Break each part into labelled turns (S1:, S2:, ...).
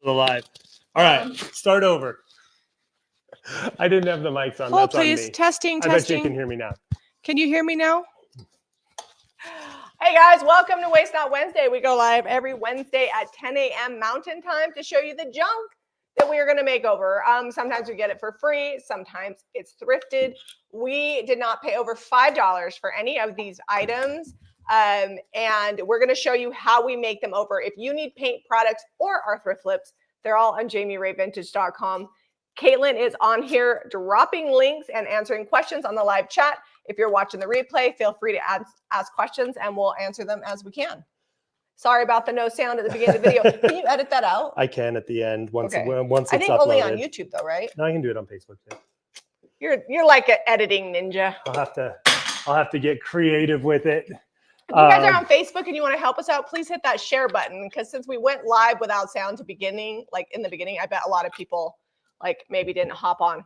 S1: Live. All right, start over. I didn't have the mics on.
S2: Hold,
S1: That's on
S2: please.
S1: me.
S2: Testing,
S1: I bet you
S2: testing.
S1: can hear me now.
S2: Can you hear me now? Hey guys, welcome to Waste Not Wednesday. We go live every Wednesday at 10 a.m. Mountain Time to show you the junk that we are going to make over. Sometimes we get it for free. Sometimes it's thrifted. We did not pay over $5 for any of these items. And we're going to show you how we make them over. If you need paint products or our thrift flips, they're all on JamieRayVintage.com. Caitlin is on here dropping links and answering questions on the live chat. If you're watching the replay, feel free to ask questions and we'll answer them as we can. Sorry about the no sound at the beginning of the video. Can you edit that out?
S1: I can at the end once
S2: Okay.
S1: once
S2: I
S1: it's
S2: think
S1: uploaded.
S2: only on YouTube though, right?
S1: No, I can do it on Facebook too.
S2: You're like an editing ninja.
S1: I'll have to get creative with it.
S2: If you guys are on Facebook and you want to help us out, please hit that share button, because since we went live without sound to beginning, like in the beginning, I bet a lot of people like maybe didn't hop on.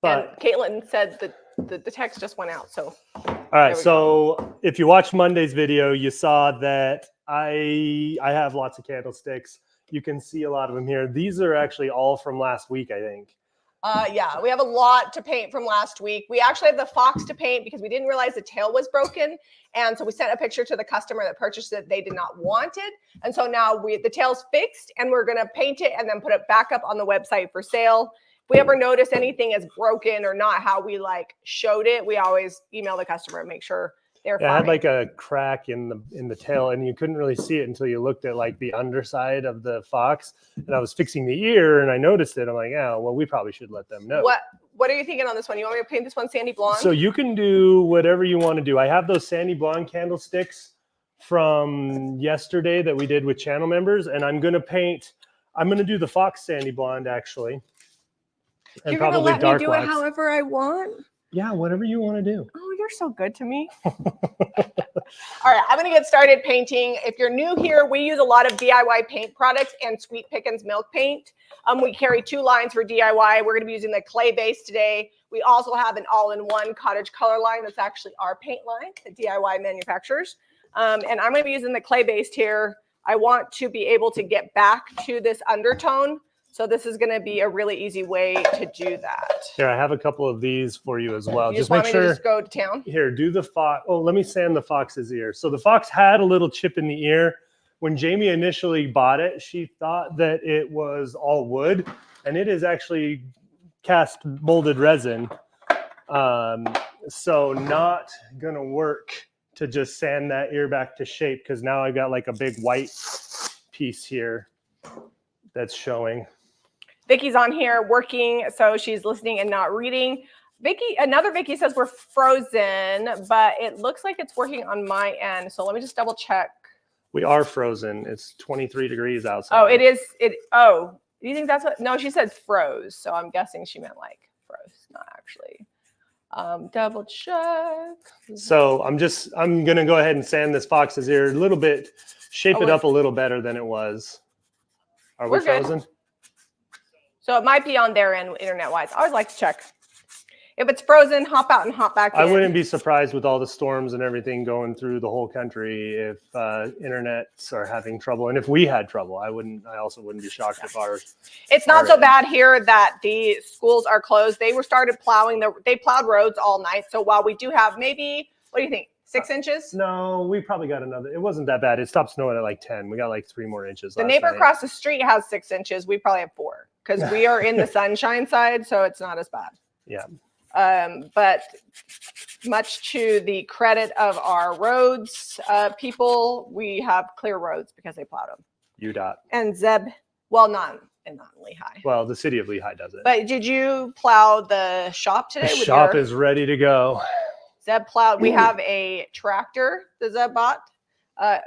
S2: But and Caitlin said that the text just went out. So
S1: all right, so if you watched Monday's video, you saw that I have lots of candlesticks. You can see a lot of them here. These are actually all from last week, I think.
S2: Yeah, we have a lot to paint from last week. We actually have the fox to paint because we didn't realize the tail was broken. And so we sent a picture to the customer that purchased it. They did not want it. And so now the tail's fixed and we're going to paint it and then put it back up on the website for sale. If we ever notice anything is broken or not how we like showed it, we always email the customer and make sure they're fine.
S1: I had like a crack in the tail and you couldn't really see it until you looked at like the underside of the fox. And I was fixing the ear and I noticed it. I'm like, oh, well, we probably should let them know.
S2: What are you thinking on this one? You want me to paint this one sandy blonde?
S1: So you can do whatever you want to do. I have those sandy blonde candlesticks from yesterday that we did with channel members. And I'm going to do the fox sandy blonde actually. And
S2: you're going to let me do
S1: wax.
S2: it however I want?
S1: Yeah, whatever you want to do.
S2: Oh, you're so good to me. All right, I'm going to get started painting. If you're new here, we use a lot of DIY paint products and Sweet Pickins milk paint. We carry 2 lines for DIY. We're going to be using the clay base today. We also have an all-in-one cottage color line. That's actually our paint line that DIY manufacturers. And I'm going to be using the clay based here. I want to be able to get back to this undertone. So this is going to be a really easy way to do that.
S1: Here, I have a couple of these for you as well.
S2: You just make sure. Just go to town.
S1: Here, do the fox. Oh, let me sand the fox's ear. So the fox had a little chip in the ear. When Jamie initially bought it, she thought that it was all wood, and it is actually cast molded resin. So not going to work to just sand that ear back to shape, because now I've got like a big white piece here that's showing.
S2: Vicky's on here working, so she's listening and not reading. Another Vicky says we're frozen, but it looks like it's working on my end. So let me just double check.
S1: We are frozen. It's 23 degrees outside.
S2: Oh, it is. Oh, do you think that's what? No, she said froze. So I'm guessing she meant like froze, not actually. Double check.
S1: So I'm going to go ahead and sand this fox's ear a little bit, shape it up a little better than it was. Are we frozen?
S2: So it might be on their end internet-wise. I always like to check. If it's frozen, hop out and hop back in.
S1: I wouldn't be surprised with all the storms and everything going through the whole country if internets are having trouble. And if we had trouble, I also wouldn't be shocked if ours.
S2: It's not so bad here that the schools are closed. They started plowing. They plowed roads all night. So while we do have maybe, what do you think? 6 inches?
S1: No, we probably got another. It wasn't that bad. It stopped snowing at like 10. We got like 3 more inches.
S2: The neighbor across the street has 6 inches. We probably have 4 because we are in the sunshine side, so it's not as bad.
S1: Yeah.
S2: But much to the credit of our roads people, we have clear roads because they plowed them.
S1: UDOT.
S2: And Zeb, well, not Lehigh.
S1: Well, the city of Lehigh does it.
S2: But did you plow the shop today?
S1: The shop is ready to go.
S2: Zeb plowed. We have a tractor that Zeb bought.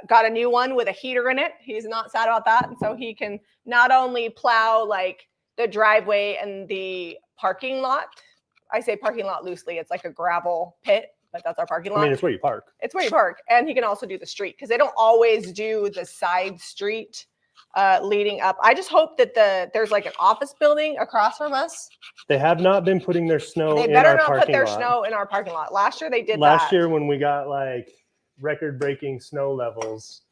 S2: Got a new one with a heater in it. He's not sad about that. And so he can not only plow like the driveway and the parking lot. I say parking lot loosely. It's like a gravel pit, but that's our parking lot.
S1: I mean, it's where you park.
S2: It's where you park. And he can also do the street because they don't always do the side street leading up. I just hope that there's like an office building across from us.
S1: They have not been putting their snow
S2: They
S1: in our
S2: better not
S1: parking
S2: put their
S1: lot.
S2: snow in our parking lot. Last year they did that.
S1: Last year when we got like record-breaking snow levels,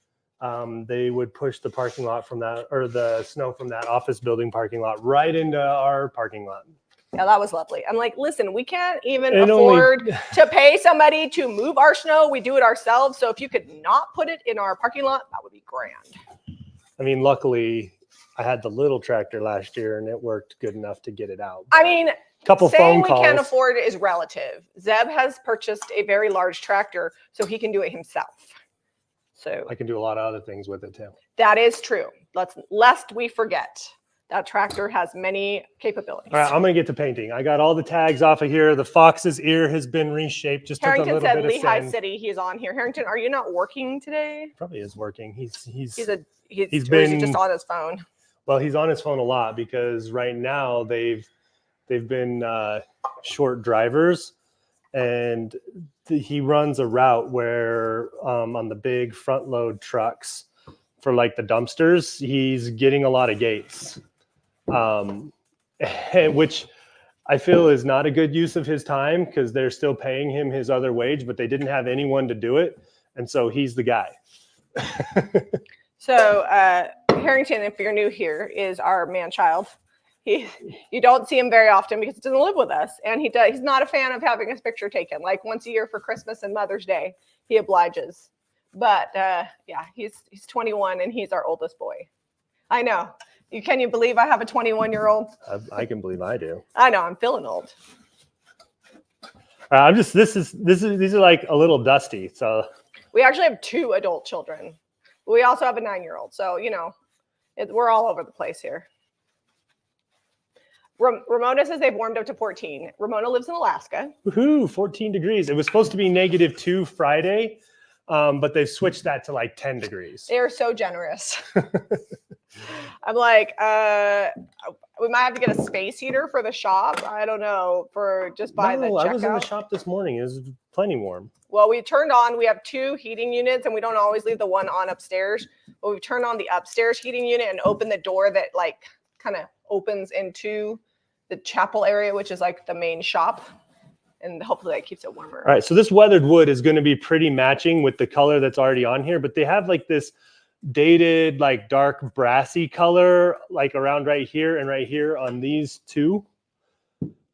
S1: they would push the parking lot from that, or the snow from that office building parking lot right into our parking lot.
S2: Yeah, that was lovely. I'm like, listen, we can't even
S1: And
S2: afford to pay somebody to move our snow. We do it ourselves. So if you could not put it in our parking lot, that would be grand.
S1: I mean, luckily, I had the little tractor last year, and it worked good enough to get it out.
S2: I mean,
S1: Couple
S2: saying
S1: phone calls.
S2: we can't afford it is relative. Zeb has purchased a very large tractor, so he can do it himself. So
S1: I can do a lot of other things with it too.
S2: that is true. Lest we forget. That tractor has many capabilities.
S1: All right, I'm gonna get to painting. I got all the tags off of here. The fox's ear has been reshaped. Just took a
S2: Harrington
S1: little
S2: said
S1: bit of
S2: Lehigh
S1: sand.
S2: City. He's on here. Harrington, are you not working today?
S1: Probably is working. He's
S2: Or is
S1: been
S2: he just on his phone?
S1: well. He's on his phone a lot because right now they've been short drivers, and he runs a route where on the big front load trucks for like the dumpsters, he's getting a lot of gates. Which I feel is not a good use of his time because they're still paying him his other wage, but they didn't have anyone to do it. And so he's the guy.
S2: So Harrington, if you're new here, is our man-child. You don't see him very often because he doesn't live with us. And he's not a fan of having his picture taken. Like once a year for Christmas and Mother's Day, he obliges. But yeah, he's 21 and he's our oldest boy. I know. Can you believe I have a 21-year-old?
S1: I can believe I do.
S2: I know, I'm feeling old.
S1: These are like a little dusty. So
S2: we actually have 2 adult children. We also have a 9-year-old. So, you know, we're all over the place here. Ramona says they've warmed up to 14. Ramona lives in Alaska.
S1: Woohoo, 14 degrees. It was supposed to be -2 Friday, but they've switched that to like 10 degrees.
S2: They are so generous. I'm like, we might have to get a space heater for the shop. I don't know, for just by the checkout.
S1: I was in the shop this morning. It was plenty warm.
S2: Well, we have 2 heating units and we don't always leave the one on upstairs, but we've turned on the upstairs heating unit and opened the door that like kind of opens into the chapel area, which is like the main shop. And hopefully that keeps it warmer.
S1: All right, so this weathered wood is going to be pretty matching with the color that's already on here, but they have like this dated, like dark brassy color, like around right here and right here on these 2.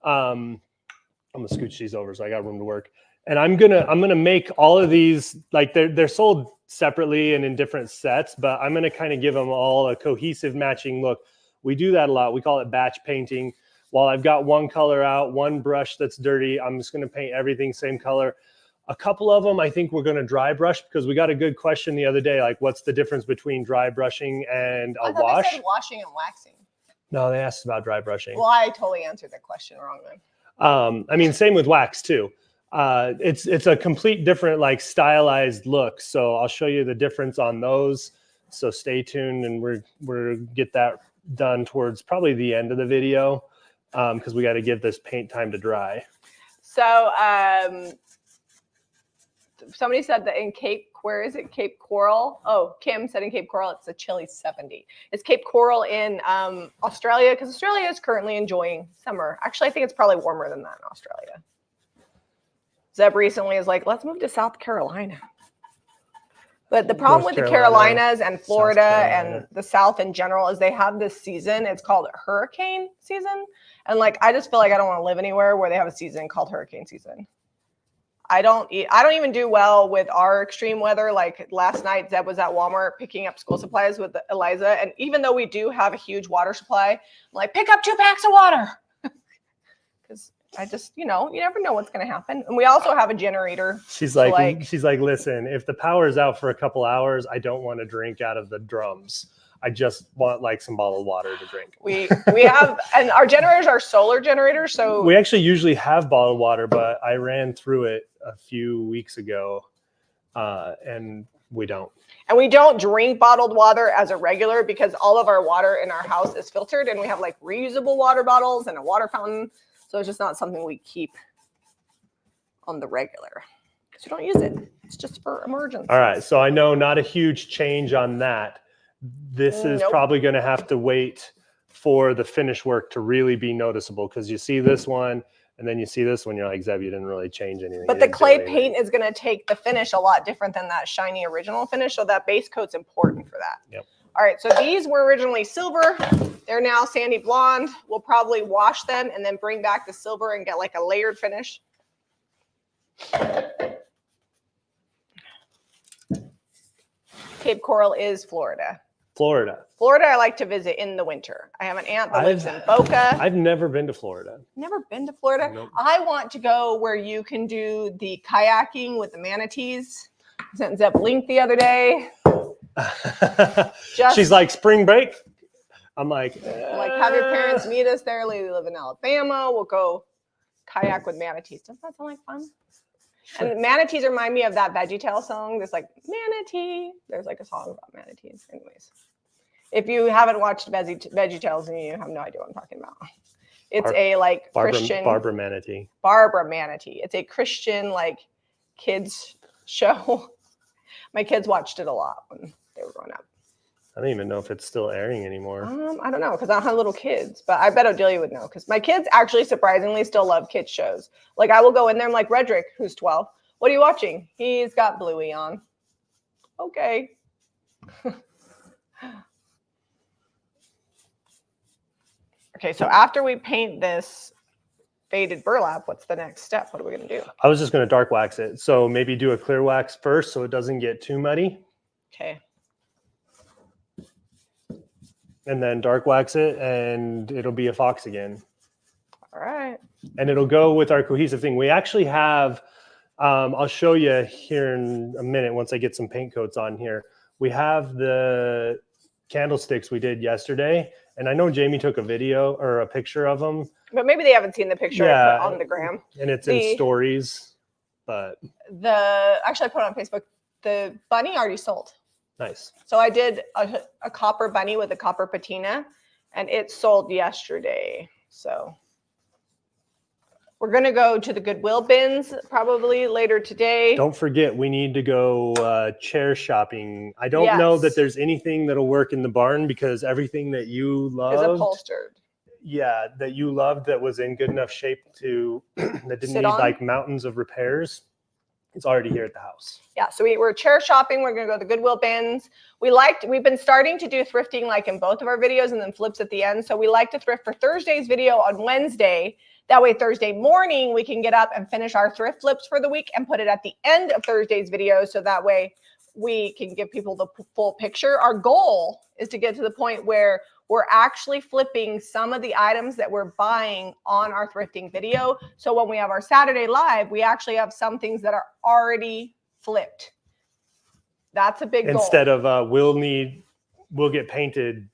S1: I'm gonna scooch these over so I got room to work. And I'm gonna make all of these, like they're sold separately and in different sets, but I'm gonna kind of give them all a cohesive matching look. We do that a lot. We call it batch painting. While I've got one color out, one brush that's dirty, I'm just going to paint everything same color. A couple of them, I think we're going to dry brush because we got a good question the other day, like what's the difference between dry brushing and a wash?
S2: They said washing and waxing.
S1: No, they asked about dry brushing.
S2: Well, I totally answered that question wrong then.
S1: I mean, same with wax too. It's a complete different like stylized look. So I'll show you the difference on those. So stay tuned, and we're get that done towards probably the end of the video. Because we got to give this paint time to dry.
S2: So somebody said that in Cape Coral? Oh, Kim said in Cape Coral it's a chilly 70. It's Cape Coral in Australia because Australia is currently enjoying summer. Actually, I think it's probably warmer than that in Australia. Zeb recently is like, let's move to South Carolina. But the problem with the Carolinas and Florida and the South in general is they have this season. It's called hurricane season. And like, I just feel like I don't want to live anywhere where they have a season called hurricane season. I don't even do well with our extreme weather. Like last night, Zeb was at Walmart picking up school supplies with Eliza. And even though we do have a huge water supply, I'm like, pick up 2 packs of water. Because I just, you never know what's going to happen. And we also have a generator.
S1: She's like, listen, if the power is out for a couple hours, I don't want to drink out of the drums. I just want like some bottled water to drink.
S2: We have, and our generators are solar generators. So
S1: we actually usually have bottled water, but I ran through it a few weeks ago and we don't.
S2: And we don't drink bottled water as a regular because all of our water in our house is filtered and we have like reusable water bottles and a water fountain. So it's just not something we keep on the regular because we don't use it. It's just for emergencies.
S1: All right. So I know not a huge change on that. This is probably going to have to wait for the finish work to really be noticeable because you see this one And then you see this when you're like, Zeb, you didn't really change anything.
S2: But the clay paint is going to take the finish a lot different than that shiny original finish. So that base coat's important for that.
S1: Yep.
S2: All right, so these were originally silver. They're now sandy blonde. We'll probably wash them and then bring back the silver and get like a layered finish. Cape Coral is Florida.
S1: Florida.
S2: Florida, I like to visit in the winter. I have an aunt that lives in Boca.
S1: I've never been to Florida.
S2: Never been to Florida.
S1: Nope.
S2: I want to go where you can do the kayaking with the manatees. I sent Zeb a link the other day.
S1: She's like, spring break? I'm like,
S2: like, have your parents meet us there. We live in Alabama. We'll go kayak with manatees. Doesn't that sound like fun? Sure. And manatees remind me of that VeggieTales song. There's like manatee. There's like a song about manatees. Anyways, if you haven't watched VeggieTales, and you have no idea what I'm talking about, it's a like Christian
S1: Barbara Manatee.
S2: Barbara Manatee. It's a Christian like kids show. My kids watched it a lot when they were growing up.
S1: I don't even know if it's still airing anymore.
S2: I don't know because I don't have little kids, but I bet Odelia would know because my kids actually surprisingly still love kids shows. Like I will go in there, I'm like, Redrick, who's 12, what are you watching? He's got Bluey on. Okay. Okay, so after we paint this faded burlap, what's the next step? What are we going to do?
S1: I was just going to dark wax it. So maybe do a clear wax first so it doesn't get too muddy.
S2: Okay.
S1: And then dark wax it and it'll be a fox again.
S2: All right.
S1: And it'll go with our cohesive thing. We actually have, I'll show you here in a minute once I get some paint coats on here. We have the candlesticks we did yesterday. And I know Jamie took a video or a picture of them.
S2: But maybe they haven't seen the picture I put on the gram.
S1: And it's in stories. But
S2: actually I put it on Facebook. The bunny already sold.
S1: Nice.
S2: So I did a copper bunny with a copper patina, and it sold yesterday. So we're going to go to the Goodwill bins probably later today.
S1: Don't forget, we need to go chair shopping. I don't know that there's anything that'll work in the barn because everything that you loved
S2: is upholstered.
S1: Yeah, that you loved that was in good enough shape to that didn't need like mountains of repairs. It's already here at the house.
S2: Yeah, so we're chair shopping. We're going to go to the Goodwill bins. We've been starting to do thrifting like in both of our videos and then flips at the end. So we like to thrift for Thursday's video on Wednesday. That way Thursday morning we can get up and finish our thrift flips for the week and put it at the end of Thursday's video. So that way we can give people the full picture. Our goal is to get to the point where we're actually flipping some of the items that we're buying on our thrifting video. So when we have our Saturday live, we actually have some things that are already flipped. That's a big goal.
S1: Instead of we'll get painted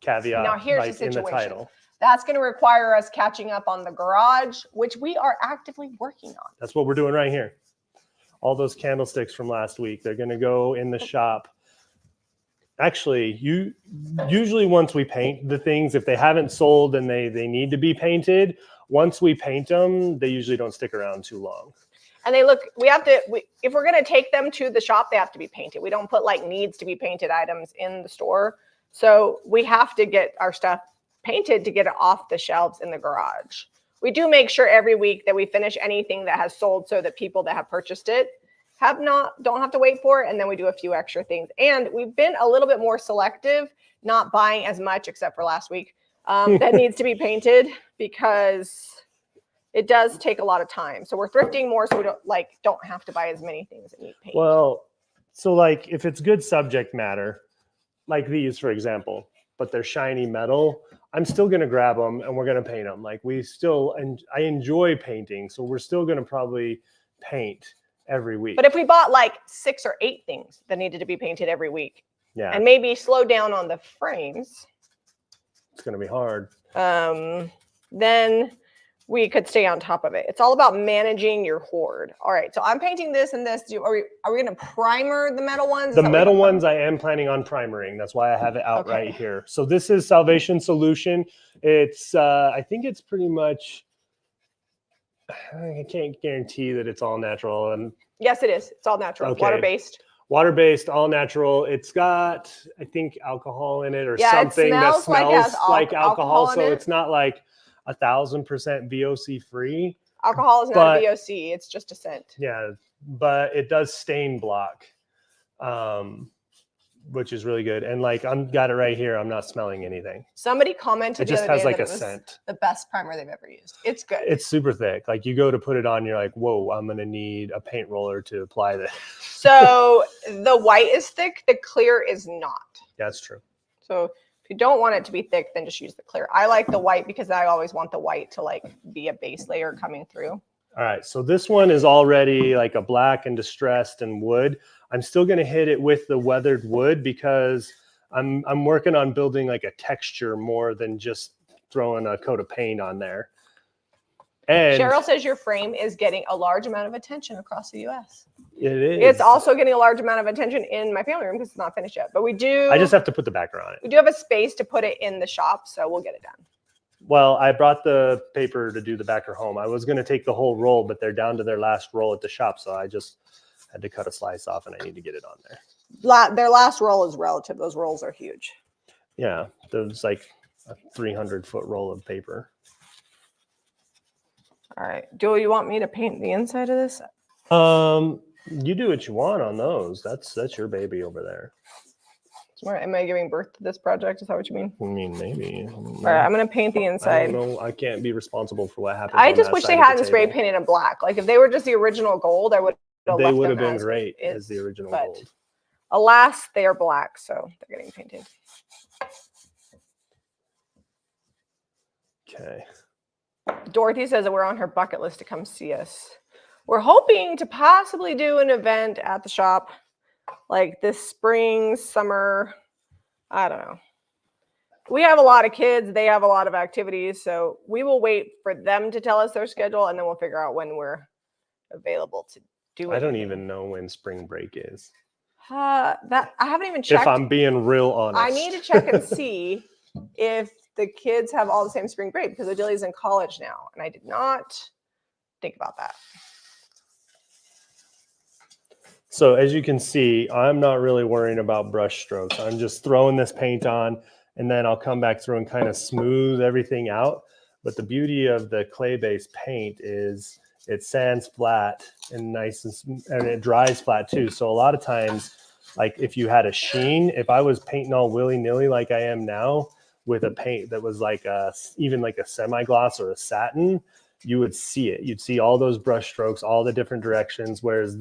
S1: caveat
S2: now here's the situation.
S1: In the title.
S2: That's going to require us catching up on the garage, which we are actively working on.
S1: That's what we're doing right here. All those candlesticks from last week, they're going to go in the shop. Actually, usually once we paint the things, if they haven't sold and they need to be painted, once we paint them, they usually don't stick around too long.
S2: And if we're going to take them to the shop, they have to be painted. We don't put like needs to be painted items in the store. So we have to get our stuff painted to get it off the shelves in the garage. We do make sure every week that we finish anything that has sold so that people that have purchased it don't have to wait for it. And then we do a few extra things. And we've been a little bit more selective, not buying as much except for last week that needs to be painted because it does take a lot of time. So we're thrifting more so we don't have to buy as many things that need paint.
S1: Well, so like if it's good subject matter, like these, for example, but they're shiny metal, I'm still going to grab them and we're going to paint them. Like I enjoy painting. So we're still going to probably paint every week.
S2: But if we bought like 6 or 8 things that needed to be painted every week, and maybe slow down on the frames,
S1: it's going to be hard.
S2: Then we could stay on top of it. It's all about managing your hoard. All right, so I'm painting this and this. Are we going to primer the metal ones?
S1: The metal ones I am planning on primering. That's why I have it out right here. So this is Salvation Solution. It's I think it's pretty much, I can't guarantee that it's all natural. And
S2: yes, it is. It's all natural. Water-based.
S1: Water-based, all natural. It's got, I think, alcohol in it or something that smells like alcohol. So it's not like 1,000% VOC free.
S2: Alcohol is not a VOC, it's just a scent.
S1: Yeah, but it does stain block, which is really good. And like got it right here. I'm not smelling anything.
S2: Somebody commented
S1: it just
S2: the other
S1: has
S2: day
S1: like
S2: that
S1: a
S2: it was
S1: scent.
S2: the best primer they've ever used. It's good.
S1: It's super thick. Like you go to put it on, you're like, whoa, I'm gonna need a paint roller to apply this.
S2: So the white is thick, the clear is not.
S1: That's true.
S2: So if you don't want it to be thick, then just use the clear. I like the white because I always want the white to like be a base layer coming through.
S1: All right, so this one is already like a black and distressed and wood. I'm still gonna hit it with the weathered wood because I'm working on building like a texture more than just throwing a coat of paint on there. And
S2: Cheryl says your frame is getting a large amount of attention across the US.
S1: It is.
S2: It's also getting a large amount of attention in my family room because it's not finished yet. But we do.
S1: I just have to put the backer on it.
S2: We do have a space to put it in the shop, so we'll get it done.
S1: Well, I brought the paper to do the backer home. I was going to take the whole roll, but they're down to their last roll at the shop. So I just had to cut a slice off and I need to get it on there.
S2: Their last roll is relative. Those rolls are huge.
S1: Yeah, there's like a 300-foot roll of paper.
S2: All right. Do you want me to paint the inside of this?
S1: You do what you want on those. That's your baby over there.
S2: Am I giving birth to this project? Is that what you mean?
S1: I mean, maybe.
S2: All right, I'm going to paint the inside.
S1: I don't know. I can't be responsible for what happens.
S2: I just wish they hadn't spray painted in black. Like if they were just the original gold, I would have left them. They would have been great
S1: as the original gold.
S2: Alas, they are black, so they're getting painted.
S1: Okay.
S2: Dorothy says that we're on her bucket list to come see us. We're hoping to possibly do an event at the shop like this spring, summer. I don't know. We have a lot of kids. They have a lot of activities. So we will wait for them to tell us their schedule and then we'll figure out when we're available to do it.
S1: I don't even know when spring break is.
S2: That I haven't even checked.
S1: If I'm being real honest.
S2: I need to check and see if the kids have all the same spring break because Adelia's in college now. And I did not think about that.
S1: So as you can see, I'm not really worrying about brush strokes. I'm just throwing this paint on and then I'll come back through and kind of smooth everything out. But the beauty of the clay-based paint is it sands flat and nice and it dries flat too. So a lot of times, like if you had a sheen, if I was painting all willy-nilly like I am now with a paint that was like even like a semi-gloss or a satin, you would see it. You'd see all those brush strokes, all the different directions, whereas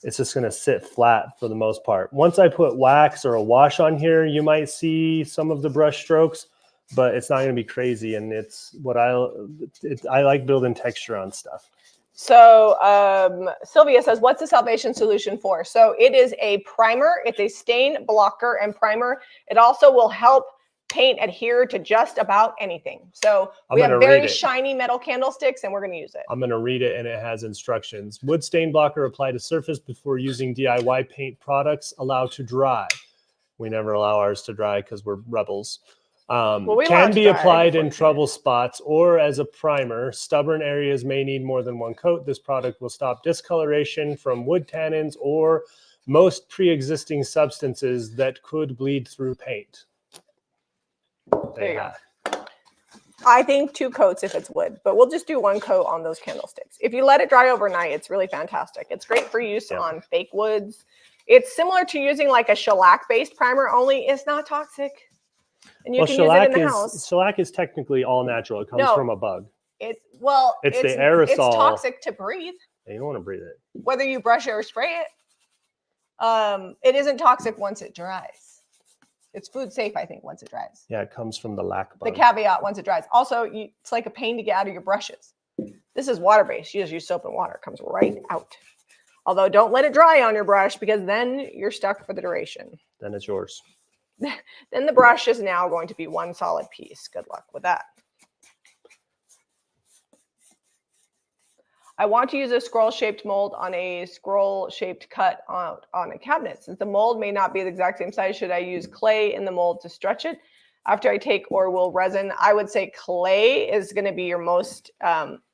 S1: it's just going to sit flat for the most part. Once I put wax or a wash on here, you might see some of the brush strokes, but it's not going to be crazy. And it's what I like building texture on stuff.
S2: So Sylvia says, what's the Salvation solution for? So it is a primer. It's a stain blocker and primer. It also will help paint adhere to just about anything. So we have very shiny metal candlesticks and we're going to use it.
S1: I'm going to read it and it has instructions. Wood stain blocker apply to surface before using DIY paint products. Allow to dry. We never allow ours to dry because we're rebels. Can be applied in trouble spots or as a primer. Stubborn areas may need more than one coat. This product will stop discoloration from wood tannins or most pre-existing substances that could bleed through paint.
S2: There you go. I think 2 coats if it's wood, but we'll just do 1 coat on those candlesticks. If you let it dry overnight, it's really fantastic. It's great for use on fake woods. It's similar to using like a shellac-based primer, only it's not toxic. And you can use it in the house.
S1: Shellac is technically all natural. It comes from a bug.
S2: It's the aerosol. It's toxic to breathe.
S1: You don't want to breathe it.
S2: Whether you brush it or spray it. It isn't toxic once it dries. It's food safe, I think, once it dries.
S1: Yeah, it comes from the lac bug.
S2: The caveat, once it dries. Also, it's like a pain to get out of your brushes. This is water-based. You just use soap and water. It comes right out. Although, don't let it dry on your brush because then you're stuck for the duration.
S1: Then it's yours.
S2: Then the brush is now going to be one solid piece. Good luck with that. I want to use a scroll-shaped mold on a scroll-shaped cut on a cabinet. Since the mold may not be the exact same size, should I use clay in the mold to stretch it after I take, or will resin? I would say clay is going to be your most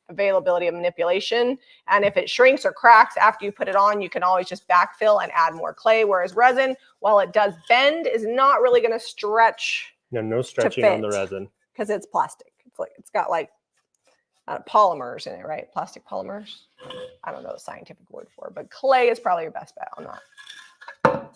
S2: availability of manipulation. And if it shrinks or cracks after you put it on, you can always just backfill and add more clay. Whereas resin, while it does bend, is not really going to stretch.
S1: No stretching on the resin.
S2: Because it's plastic. it's got like polymers in it, right? Plastic polymers. I don't know the scientific word for it, but clay is probably your best bet on that.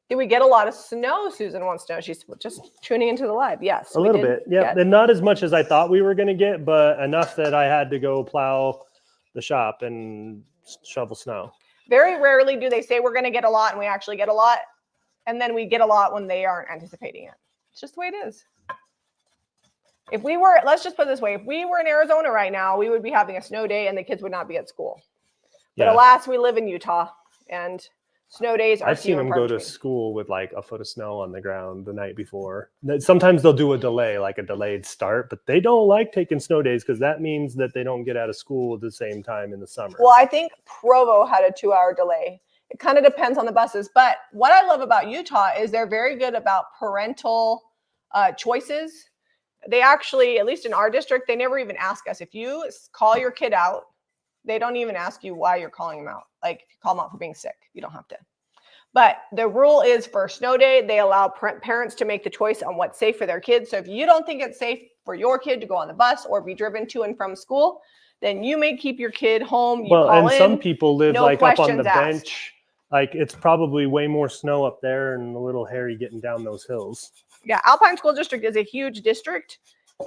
S2: Did we get a lot of snow? Susan wants to know. She's just tuning into the live. Yes,
S1: a little bit. Yeah, and not as much as I thought we were going to get, but enough that I had to go plow the shop and shovel snow.
S2: Very rarely do they say we're going to get a lot and we actually get a lot. And then we get a lot when they aren't anticipating it. It's just the way it is. If we were, let's just put it this way, if we were in Arizona right now, we would be having a snow day and the kids would not be at school. But alas, we live in Utah and snow days are
S1: I've seen them go to school with like a foot of snow on the ground the night before. Sometimes they'll do a delay, like a delayed start, but they don't like taking snow days because that means that they don't get out of school at the same time in the summer.
S2: Well, I think Provo had a 2-hour delay. It kind of depends on the buses. But what I love about Utah is they're very good about parental choices. They actually, at least in our district, they never even ask us. If you call your kid out, they don't even ask you why you're calling them out. Like if you call them out for being sick, you don't have to. But the rule is for snow day, they allow parents to make the choice on what's safe for their kids. So if you don't think it's safe for your kid to go on the bus or be driven to and from school, then you may keep your kid home.
S1: Some people live like up on the bench. Like it's probably way more snow up there and a little hairy getting down those hills.
S2: Yeah, Alpine School District is a huge district.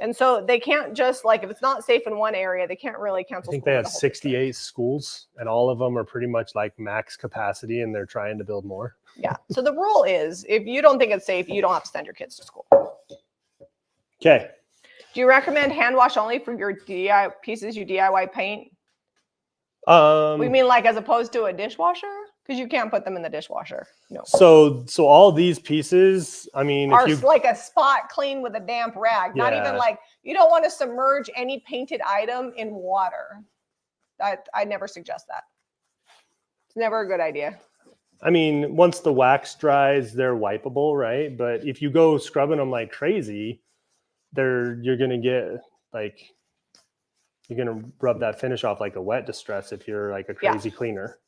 S2: And so they can't just like, if it's not safe in one area, they can't really cancel.
S1: I think they have 68 schools and all of them are pretty much like max capacity and they're trying to build more.
S2: Yeah. So the rule is if you don't think it's safe, you don't have to send your kids to school.
S1: Okay.
S2: Do you recommend hand wash only for your DIY pieces you DIY paint? We mean like as opposed to a dishwasher? Because you can't put them in the dishwasher. No.
S1: So all these pieces, I mean,
S2: are like a spot clean with a damp rag. Not even like, you don't want to submerge any painted item in water. I never suggest that. It's never a good idea.
S1: I mean, once the wax dries, they're wipeable, right? But if you go scrubbing them like crazy, you're gonna get like, you're gonna rub that finish off like a wet distress if you're like a crazy cleaner.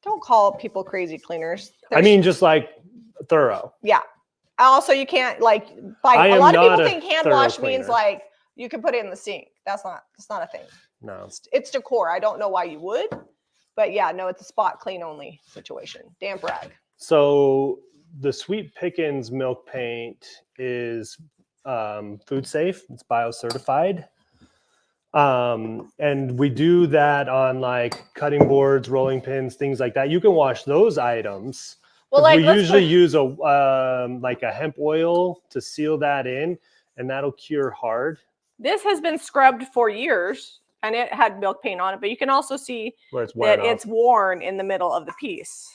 S2: Don't call people crazy cleaners.
S1: I mean, just like thorough.
S2: Yeah. Also, you can't like buy. A lot of people think hand wash means like you can put it in the sink. That's not a thing.
S1: No.
S2: It's decor. I don't know why you would, but yeah, no, it's a spot clean only situation. Damp rag.
S1: So the Sweet Pickens milk paint is food safe. It's biocertified. And we do that on like cutting boards, rolling pins, things like that. You can wash those items. Well, like we usually use like a hemp oil to seal that in, and that'll cure hard. This
S2: has been scrubbed for years, and it had milk paint on it, but you can also see that it's worn in the middle of the piece.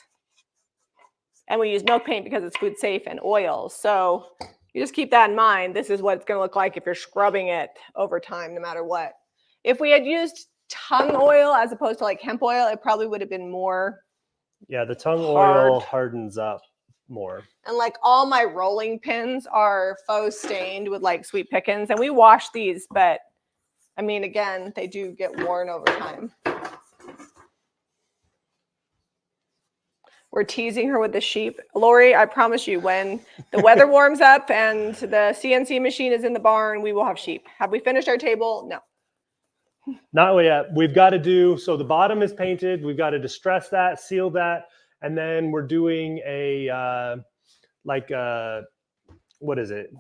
S2: And we use milk paint because it's food safe and oil. So you just keep that in mind. This is what it's going to look like if you're scrubbing it over time, no matter what. If we had used tongue oil as opposed to like hemp oil, it probably would have been more.
S1: Yeah, the tongue oil hardens up more.
S2: And like all my rolling pins are faux stained with like Sweet Pickens. And we wash these, but I mean, again, they do get worn over time. We're teasing her with the sheep. Lori, I promise you, when the weather warms up and the CNC machine is in the barn, we will have sheep. Have we finished our table? No.
S1: Not yet. We've got to do, so the bottom is painted. We've got to distress that, seal that. And then we're doing a, what is it?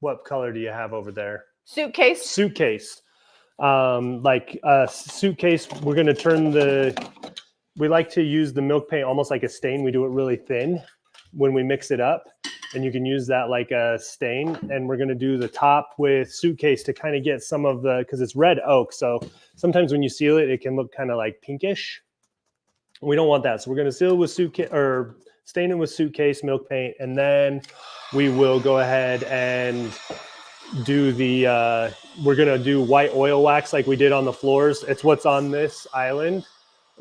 S1: What color do you have over there?
S2: Suitcase.
S1: Suitcase. Like a suitcase, we're going to turn we like to use the milk paint almost like a stain. We do it really thin when we mix it up. And you can use that like a stain. And we're going to do the top with Suitcase to kind of get some of because it's red oak. So sometimes when you seal it, it can look kind of like pinkish. We don't want that. So we're going to seal it with Suitcase or stain it with Suitcase milk paint. And then we will go ahead and do we're going to do white oil wax like we did on the floors. It's what's on this island.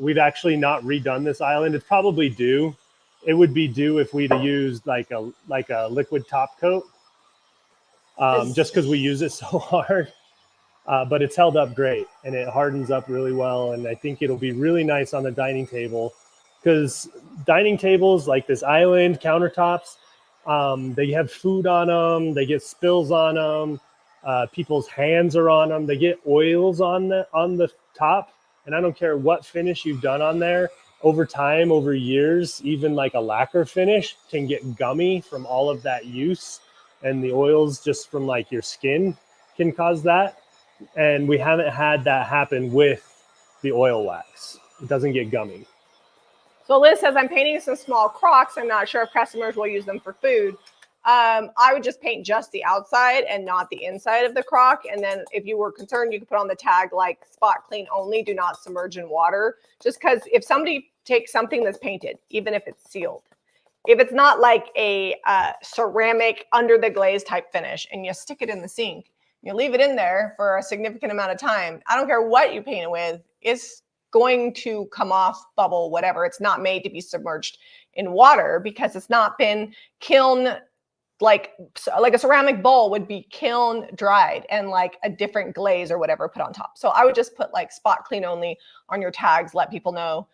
S1: We've actually not redone this island. It's probably due. It would be due if we'd used like a liquid top coat, just because we use it so hard. But it's held up great and it hardens up really well. And I think it'll be really nice on the dining table because dining tables like this island countertops, they have food on them. They get spills on them. People's hands are on them. They get oils on the top, and I don't care what finish you've done on there. Over time, over years, even like a lacquer finish can get gummy from all of that use, and the oils just from like your skin can cause that. And we haven't had that happen with the oil wax. It doesn't get gummy.
S2: So Liz says, I'm painting some small crocks. I'm not sure if customers will use them for food. I would just paint just the outside and not the inside of the crock. And then if you were concerned, you could put on the tag like spot clean only, do not submerge in water. Just because if somebody takes something that's painted, even if it's sealed, if it's not like a ceramic under the glaze type finish and you stick it in the sink, you leave it in there for a significant amount of time, I don't care what you paint it with, it's going to come off, bubble, whatever. It's not made to be submerged in water because it's not been kiln, like a ceramic bowl would be kiln dried and like a different glaze or whatever put on top. So I would just put like spot clean only on your tags, let people know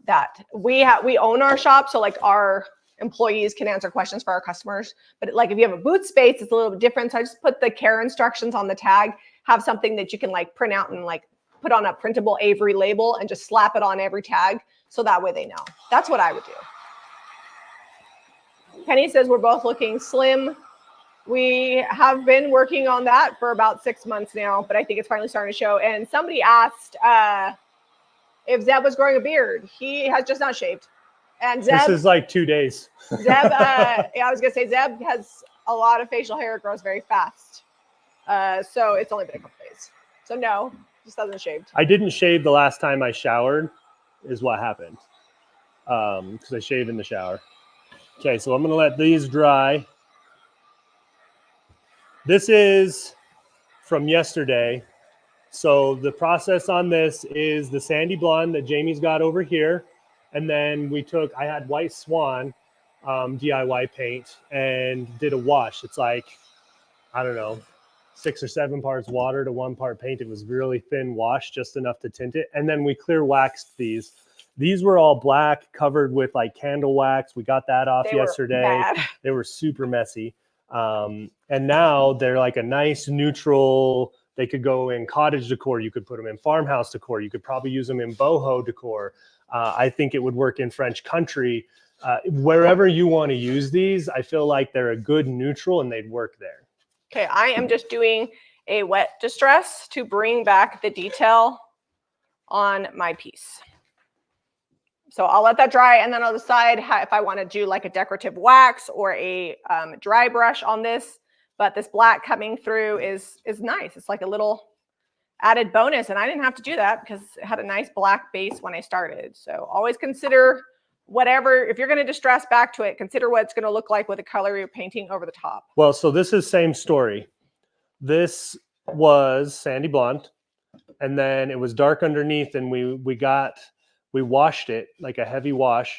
S2: that we own our shop. So like our employees can answer questions for our customers. But like if you have a booth space, it's a little bit different. So I just put the care instructions on the tag, have something that you can like print out and like put on a printable Avery label and just slap it on every tag. So that way they know. That's what I would do. Penny says we're both looking slim. We have been working on that for about 6 months now, but I think it's finally starting to show. And somebody asked if Zeb was growing a beard. He has just not shaved. And Zeb,
S1: this is like 2 days.
S2: Zeb, yeah, I was gonna say Zeb has a lot of facial hair. It grows very fast. So it's only been a couple days. So no, just hasn't shaved.
S1: I didn't shave the last time I showered is what happened. Because I shave in the shower. Okay, so I'm going to let these dry. This is from yesterday. So the process on this is the sandy blonde that Jamie's got over here. And then I had white swan DIY paint and did a wash. It's like, I don't know, 6 or 7 parts water to 1 part paint. It was really thin wash, just enough to tint it. And then we clear waxed these. These were all black, covered with like candle wax. We got that off yesterday. They were super messy. And now they're like a nice neutral. They could go in cottage decor. You could put them in farmhouse decor. You could probably use them in boho decor. I think it would work in French country. Wherever you want to use these, I feel like they're a good neutral and they'd work there.
S2: Okay, I am just doing a wet distress to bring back the detail on my piece. So I'll let that dry and then I'll decide if I want to do like a decorative wax or a dry brush on this. But this black coming through is nice. It's like a little added bonus. And I didn't have to do that because it had a nice black base when I started. So always consider whatever, if you're going to distress back to it, consider what it's going to look like with the color you're painting over the top.
S1: Well, so this is same story. This was sandy blonde and then it was dark underneath and we washed it like a heavy wash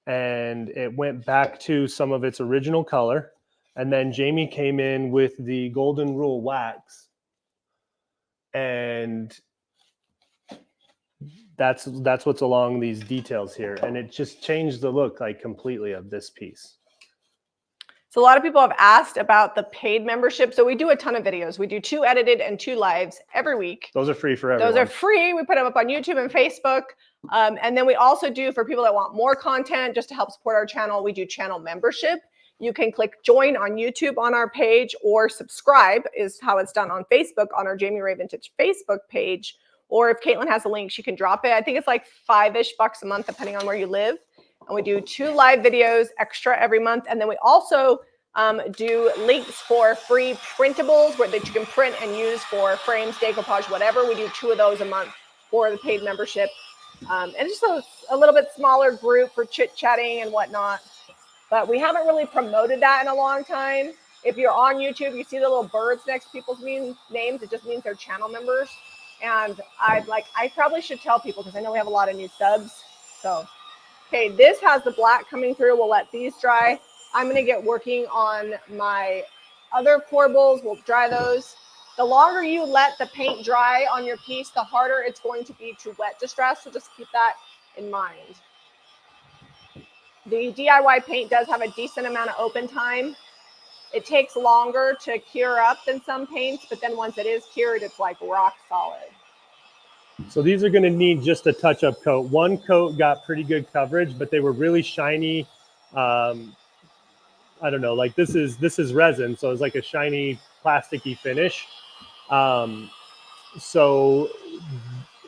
S1: and it went back to some of its original color. And then Jamie came in with the Golden Rule wax and that's what's along these details here. And it just changed the look like completely of this piece.
S2: So a lot of people have asked about the paid membership. So we do a ton of videos. We do 2 edited and 2 lives every week.
S1: Those are free for everyone.
S2: Those are free. We put them up on YouTube and Facebook. And then we also do, for people that want more content, just to help support our channel, we do channel membership. You can click join on YouTube on our page or subscribe is how it's done on Facebook on our Jamie Ray Vintage Facebook page. Or if Caitlin has a link, she can drop it. I think it's like $5-ish a month, depending on where you live. And we do 2 live videos extra every month. And then we also do links for free printables that you can print and use for frames, decoupage, whatever. We do 2 of those a month for the paid membership. And just a little bit smaller group for chit-chatting and whatnot. But we haven't really promoted that in a long time. If you're on YouTube, you see the little birds next to people's names. It just means they're channel members. And I probably should tell people because I know we have a lot of new subs. So, okay, this has the black coming through. We'll let these dry. I'm going to get working on my other corbels. We'll dry those. The longer you let the paint dry on your piece, the harder it's going to be to wet distress. So just keep that in mind. The DIY paint does have a decent amount of open time. It takes longer to cure up than some paints, but then once it is cured, it's like rock solid.
S1: So these are going to need just a touch-up coat. One coat got pretty good coverage, but they were really shiny. I don't know, like this is resin, so it's like a shiny plasticky finish. So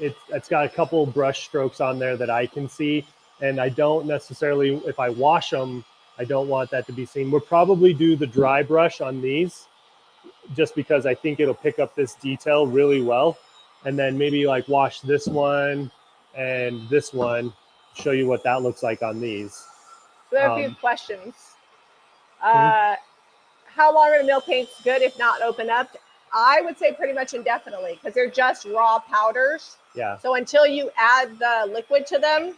S1: it's got a couple brush strokes on there that I can see, and I don't necessarily, if I wash them, I don't want that to be seen. We'll probably do the dry brush on these just because I think it'll pick up this detail really well. And then maybe like wash this one and this one, show you what that looks like on these.
S2: So there are a few questions. How long are the milk paints good if not open up? I would say pretty much indefinitely because they're just raw powders.
S1: Yeah.
S2: So until you add the liquid to them,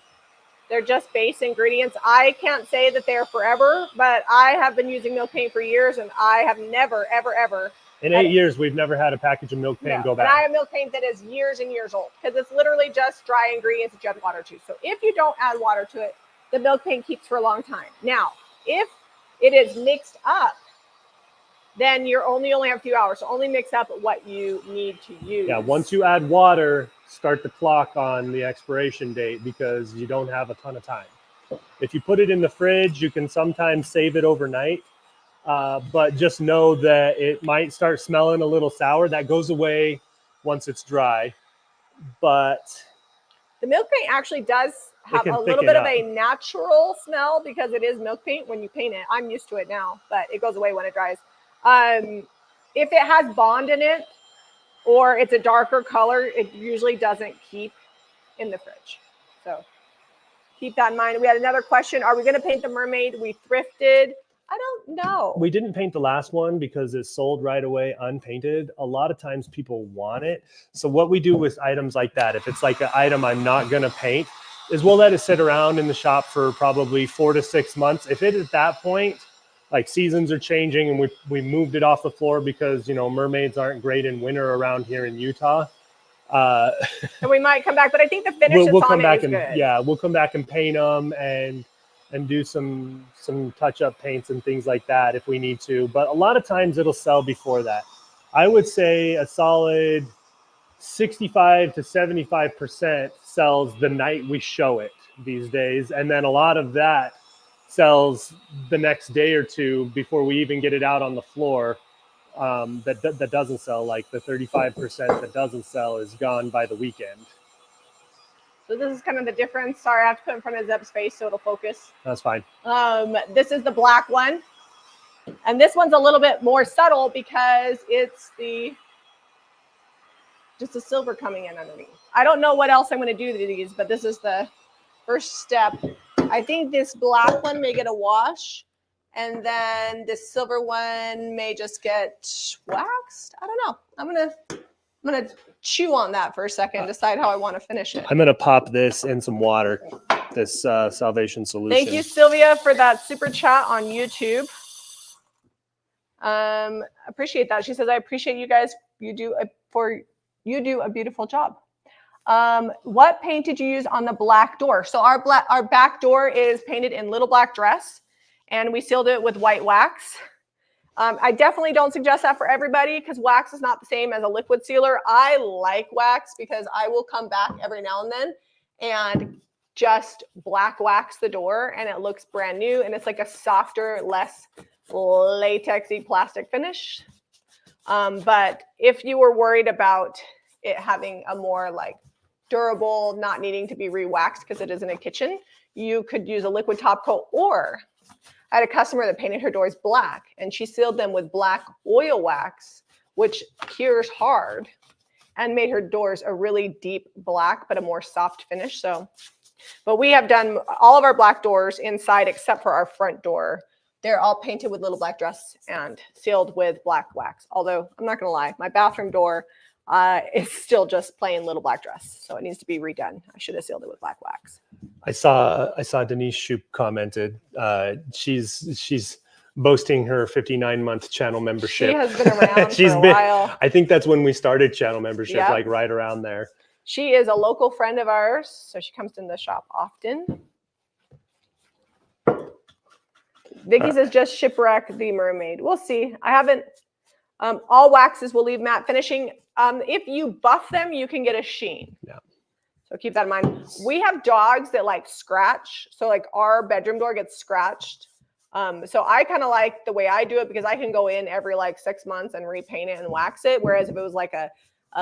S2: they're just base ingredients. I can't say that they're forever, but I have been using milk paint for years and I have never, ever, ever.
S1: In 8 years, we've never had a package of milk paint go bad.
S2: And I have milk paint that is years and years old because it's literally just dry ingredients that you add water to. So if you don't add water to it, the milk paint keeps for a long time. Now, if it is mixed up, then you're only have a few hours. So only mix up what you need to use.
S1: Yeah, once you add water, start the clock on the expiration date because you don't have a ton of time. If you put it in the fridge, you can sometimes save it overnight. But just know that it might start smelling a little sour. That goes away once it's dry. But
S2: the milk paint actually does have a little bit of a natural smell because it is milk paint when you paint it. I'm used to it now, but it goes away when it dries. If it has bond in it or it's a darker color, it usually doesn't keep in the fridge. So keep that in mind. We had another question. Are we going to paint the mermaid? We thrifted. I don't know.
S1: We didn't paint the last one because it sold right away unpainted. A lot of times people want it. So what we do with items like that, if it's like an item I'm not going to paint, is we'll let it sit around in the shop for probably 4 to 6 months. If it at that point, like seasons are changing and we moved it off the floor because, you know, mermaids aren't great in winter around here in Utah.
S2: And we might come back, but I think the finish
S1: we'll come back
S2: is
S1: and
S2: good.
S1: Yeah, we'll come back and paint them and do some touch-up paints and things like that if we need to. But a lot of times it'll sell before that. I would say a solid 65 to 75% sells the night we show it these days. And then a lot of that sells the next day or two before we even get it out on the floor. That doesn't sell. Like the 35% that doesn't sell is gone by the weekend.
S2: So this is kind of the difference. Sorry, I have to put it in front of Zeb's face so it'll focus.
S1: That's fine.
S2: This is the black one. And this one's a little bit more subtle because it's just the silver coming in underneath. I don't know what else I'm going to do to these, but this is the first step. I think this black one may get a wash. And then this silver one may just get waxed. I don't know. I'm gonna chew on that for a second, decide how I want to finish it.
S1: I'm gonna pop this in some water, this Salvation Solution.
S2: Thank you, Sylvia, for that super chat on YouTube. Appreciate that. She says, I appreciate you guys. You do a beautiful job. What paint did you use on the black door? So our back door is painted in Little Black Dress, and we sealed it with white wax. I definitely don't suggest that for everybody because wax is not the same as a liquid sealer. I like wax because I will come back every now and then and just black wax the door and it looks brand new and it's like a softer, less latexy plastic finish. But if you were worried about it having a more like durable, not needing to be re-waxed because it is in a kitchen, you could use a liquid top coat. Or I had a customer that painted her doors black and she sealed them with black oil wax, which cures hard, and made her doors a really deep black, but a more soft finish. So, but we have done all of our black doors inside except for our front door. They're all painted with Little Black Dress and sealed with black wax. Although I'm not going to lie, my bathroom door is still just plain Little Black Dress. So it needs to be redone. I should have sealed it with black wax.
S1: I saw Denise Shoup commented. She's boasting her 59-month channel membership.
S2: She has been around for a while.
S1: I think that's when we started channel membership,
S2: yep.
S1: Like right around there.
S2: She is a local friend of ours, so she comes in the shop often. Vicky says just shipwreck the mermaid. We'll see. I haven't. All waxes will leave matte finishing. If you buff them, you can get a sheen.
S1: Yeah.
S2: So keep that in mind. We have dogs that like scratch. So like our bedroom door gets scratched. So I kind of like the way I do it because I can go in every like 6 months and repaint it and wax it. Whereas if it was like a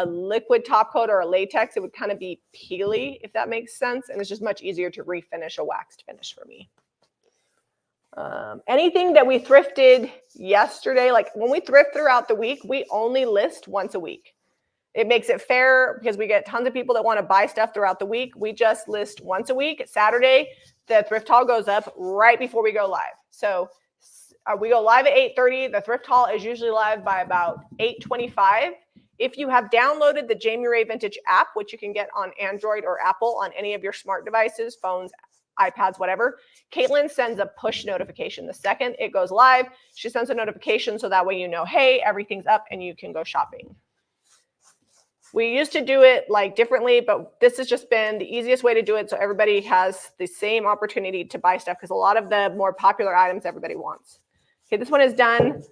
S2: liquid top coat or a latex, it would kind of be peely, if that makes sense. And it's just much easier to refinish a waxed finish for me. Anything that we thrifted yesterday, like when we thrift throughout the week, we only list once a week. It makes it fair because we get tons of people that want to buy stuff throughout the week. We just list once a week. Saturday, the thrift haul goes up right before we go live. So we go live at 8:30. The thrift haul is usually live by about 8:25. If you have downloaded the Jamie Ray Vintage app, which you can get on Android or Apple on any of your smart devices, phones, iPads, whatever, Caitlin sends a push notification. The second it goes live, she sends a notification so that way you know, hey, everything's up and you can go shopping. We used to do it like differently, but this has just been the easiest way to do it so everybody has the same opportunity to buy stuff because a lot of the more popular items everybody wants. Okay, this one is done.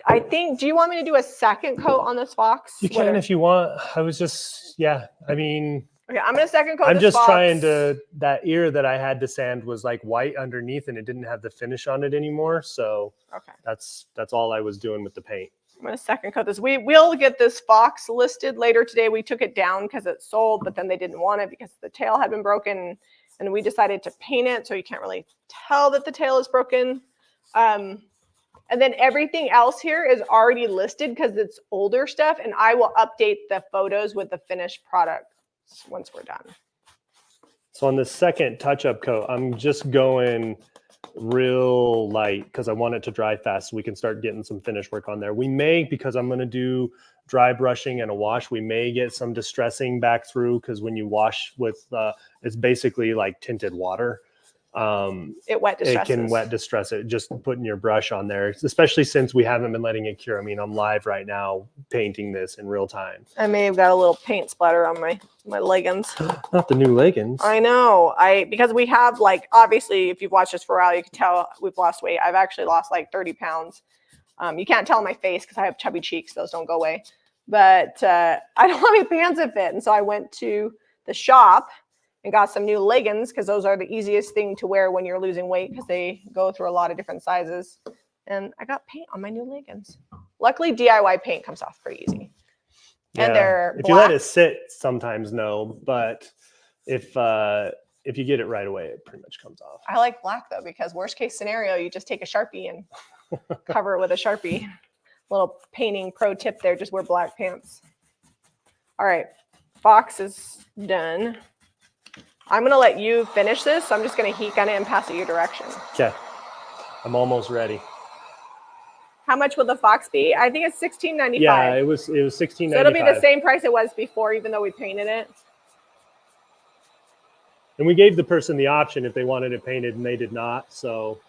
S2: I think, do you want me to do a second coat on this fox?
S1: You can if you want. I was just, yeah, I mean.
S2: Okay, I'm going to second coat
S1: I'm
S2: this
S1: just
S2: fox.
S1: trying to, that ear that I had to sand was like white underneath and it didn't have the finish on it anymore. So
S2: okay,
S1: that's all I was doing with the paint.
S2: I'm going to second coat this. We will get this fox listed later today. We took it down because it sold, but then they didn't want it because the tail had been broken and we decided to paint it. So you can't really tell that the tail is broken. And then everything else here is already listed because it's older stuff. And I will update the photos with the finished product once we're done.
S1: So on the second touch-up coat, I'm just going real light because I want it to dry fast so we can start getting some finish work on there. We may, because I'm going to do dry brushing and a wash, we may get some distressing back through because when you wash with, it's basically like tinted water. It can wet distress it, just putting your brush on there, especially since we haven't been letting it cure. I mean, I'm live right now painting this in real time.
S2: I may have got a little paint splatter on my leggings.
S1: Not the new leggings.
S2: I know. Because we have, like, obviously, if you've watched us for a while, you can tell we've lost weight. I've actually lost like 30 pounds. You can't tell on my face because I have chubby cheeks. Those don't go away. But I don't have any pants that fit. And so I went to the shop and got some new leggings because those are the easiest thing to wear when you're losing weight because they go through a lot of different sizes. And I got paint on my new leggings. Luckily, DIY paint comes off pretty easy.
S1: Yeah.
S2: And they're
S1: if
S2: black.
S1: you let it sit, sometimes no, but if you get it right away, it pretty much comes off.
S2: I like black though because worst case scenario, you just take a Sharpie and cover it with a Sharpie. Little painting pro tip there: just wear black pants. All right, box is done. I'm going to let you finish this. So I'm just going to heat gun it and pass it your direction.
S1: Okay. I'm almost ready.
S2: How much will the fox be? I think it's $16.95.
S1: Yeah, it was $16.95.
S2: So it'll be the same price it was before, even though we painted it.
S1: And we gave the person the option if they wanted it painted and they did not. So